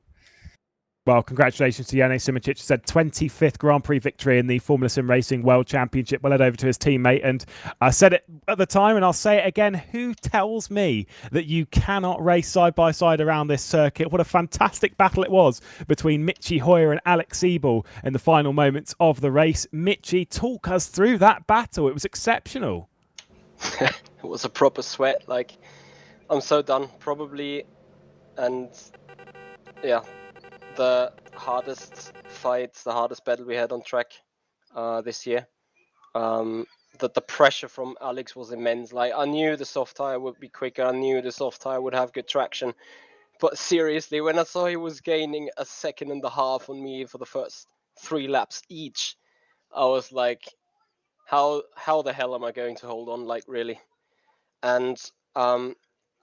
Well, congratulations to Yannick Simicic. Said 25th Grand Prix victory in the Formula Sim Racing World Championship. Well led over to his teammate. And I said it at the time, and I'll say it again. Who tells me that you cannot race side by side around this circuit? What a fantastic battle it was between Michi Hoyer and Alex Siebel in the final moments of the race. Michi, talk us through that battle. It was exceptional. It was a proper sweat. Like, I'm so done, probably. And yeah, the hardest fight, the hardest battle we had on track this year. The pressure from Alex was immense. Like, I knew the soft tire would be quicker. I knew the soft tire would have good traction. But seriously, when I saw he was gaining 1.5 seconds on me for the first 3 laps each, I was like, how the hell am I going to hold on? Like, really? And I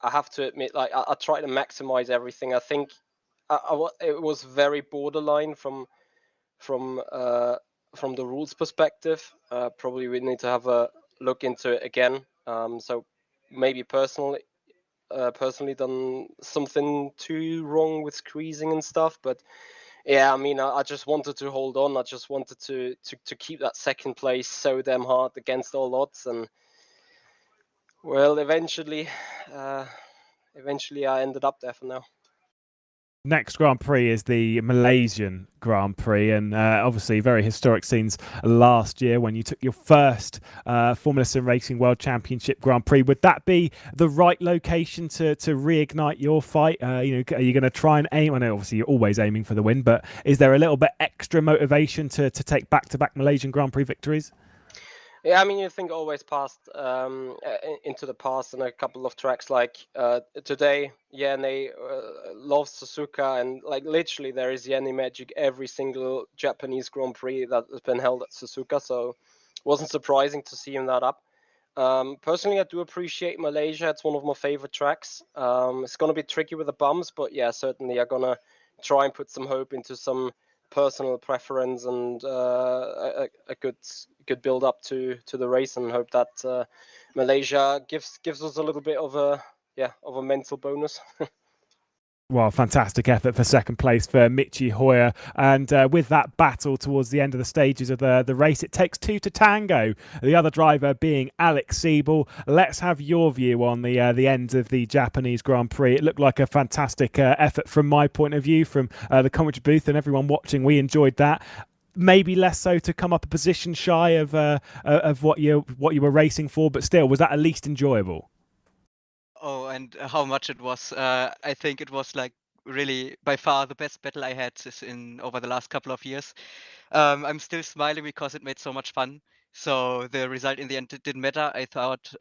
have to admit, like, I try to maximize everything. I think it was very borderline from the rules perspective. Probably we need to have a look into it again. So maybe personally done something too wrong with squeezing and stuff. But yeah, I mean, I just wanted to hold on. I just wanted to keep that second place so damn hard against all odds. And well, eventually I ended up there for now. Next Grand Prix is the Malaysian Grand Prix, and obviously very historic scenes last year when you took your first Formula Sim Racing World Championship Grand Prix. Would that be the right location to reignite your fight? Are you going to try and aim? I know obviously you're always aiming for the win, but is there a little bit extra motivation to take back-to-back Malaysian Grand Prix victories? Yeah, I mean, you think always past into the past, and a couple of tracks like today, Yanni loves Suzuka, and like literally there is Yanni magic every single Japanese Grand Prix that has been held at Suzuka, so it wasn't surprising to see him that up. Personally, I do appreciate Malaysia. It's one of my favorite tracks. It's going to be tricky with the bumps, but yeah, certainly I'm going to try and put some hope into some personal preference and a good build up to the race, and hope that Malaysia gives us a little bit of a of a mental bonus. Well, fantastic effort for second place for Michi Hoyer. And with that battle towards the end of the stages of the race, it takes two to tango. The other driver being Alex Siebel. Let's have your view on the end of the Japanese Grand Prix. It looked like a fantastic effort from my point of view, from the commentary booth, and everyone watching. We enjoyed that. Maybe less so to come up a position shy of what you were racing for, but still, was that at least enjoyable? Oh, and how much it was. I think it was like really by far the best battle I had over the last couple of years. I'm still smiling because it made so much fun. So the result in the end didn't matter. I thought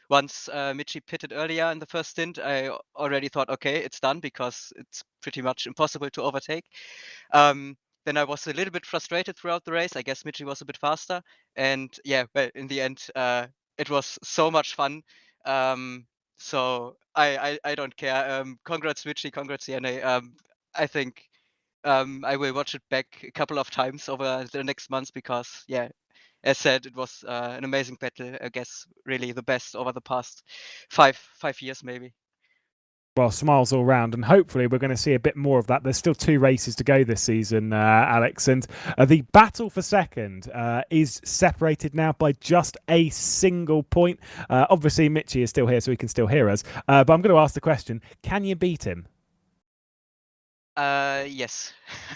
once Michi pitted earlier in the first stint, I already thought, okay, it's done because it's pretty much impossible to overtake. Then I was a little bit frustrated throughout the race. I guess Michi was a bit faster. And yeah, well, in the end, it was so much fun. So I don't care. Congrats, Michi. Congrats, Yanni. I think I will watch it back a couple of times over the next months because, yeah, as said, it was an amazing battle. I guess really the best over the past five years, maybe. Well, smiles all round, and hopefully we're going to see a bit more of that. There's still 2 races to go this season, Alex, and the battle for second is separated now by just a single point. Obviously, Michi is still here, so he can still hear us. But I'm going to ask the question, can you beat him? Yes.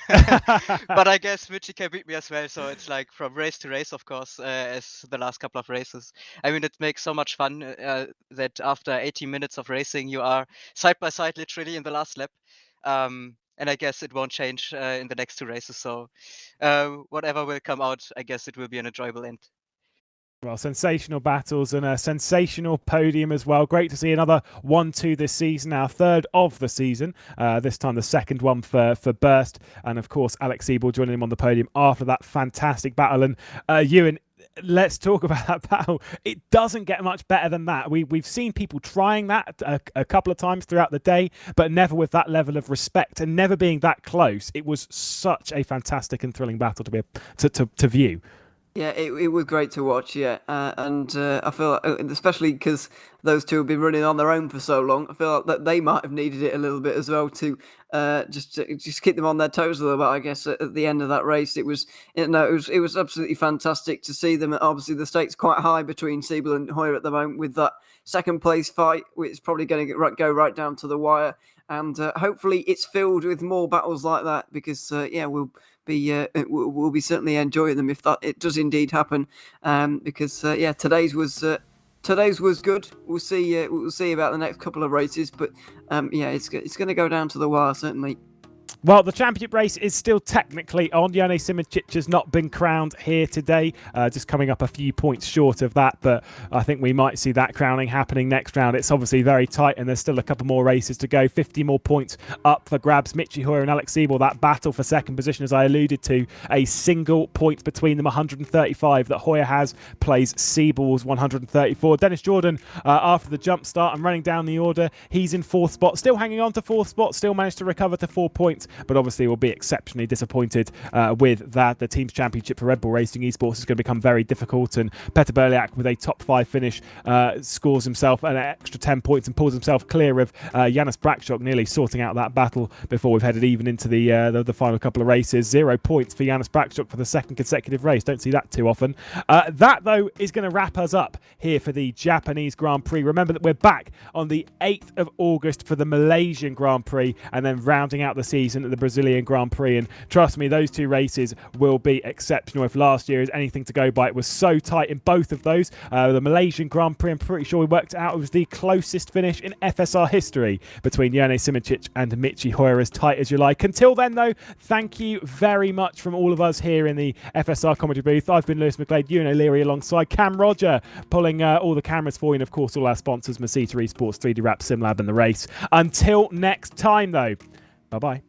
But I guess Michi can beat me as well, so it's like from race to race, of course, as the last couple of races. I mean, it makes so much fun that after 18 minutes of racing, you are side by side literally in the last lap. And I guess it won't change in the next 2 races, so whatever will come out, I guess it will be an enjoyable end. Well, sensational battles and a sensational podium as well. Great to see another 1-2 this season, our 3rd of the season. This time the 2nd one for Burst. And of course, Alex Siebel joining him on the podium after that fantastic battle. And Ewan, let's talk about that battle. It doesn't get much better than that. We've seen people trying that a couple of times throughout the day, but never with that level of respect and never being that close. It was such a fantastic and thrilling battle to view. Yeah, it was great to watch, and I feel, especially because those two have been running on their own for so long, I feel like that they might have needed it a little bit as well to just keep them on their toes a little bit. I guess at the end of that race, it was absolutely fantastic to see them. Obviously, the stakes quite high between Siebel and Hoyer at the moment with that second place fight, which is probably going to go right down to the wire. And hopefully, it's filled with more battles like that because we'll be certainly enjoying them if it does indeed happen. Because today's was good. We'll see about the next couple of races, but it's going to go down to the wire certainly. Well, the championship race is still technically on. Jane Simicic has not been crowned here today, just coming up a few points short of that, but I think we might see that crowning happening next round. It's obviously very tight, and there's still a couple more races to go. 50 more points up for grabs. Michi Hoyer and Alex Siebel, that battle for second position, as I alluded to, a single point between them, 135 that Hoyer has, plays Siebel's 134. Dennis Jordan, after the jump start and running down the order, he's in 4th spot, still hanging on to 4th spot, still managed to recover to 4 points. But obviously will be exceptionally disappointed with that. The team's championship for Red Bull Racing eSports is going to become very difficult, and Petr Berliak with a top 5 finish scores himself an extra 10 points and pulls himself clear of Janis Brakschok, nearly sorting out that battle before we've headed even into the final couple of races. 0 points for Janis Brakschok for the 2nd consecutive race. Don't see that too often. That, though, is going to wrap us up here for the Japanese Grand Prix. Remember that we're back on the 8th of August for the Malaysian Grand Prix, and then rounding out the season at the Brazilian Grand Prix. And trust me, those 2 races will be exceptional. If last year is anything to go by, it was so tight in both of those. The Malaysian Grand Prix, I'm pretty sure we worked it out, it was the closest finish in FSR history between Jane Simicic and Michi Hoyer, as tight as you like. Until then, though, thank you very much from all of us here in the FSR commentary booth. I've been Lewis McGlade, Ewan O'Leary alongside Cam Rodger, pulling all the cameras for you, and of course all our sponsors, Masita Esports, 3D Wrap, SimLab and The Race. Until next time, though, bye-bye.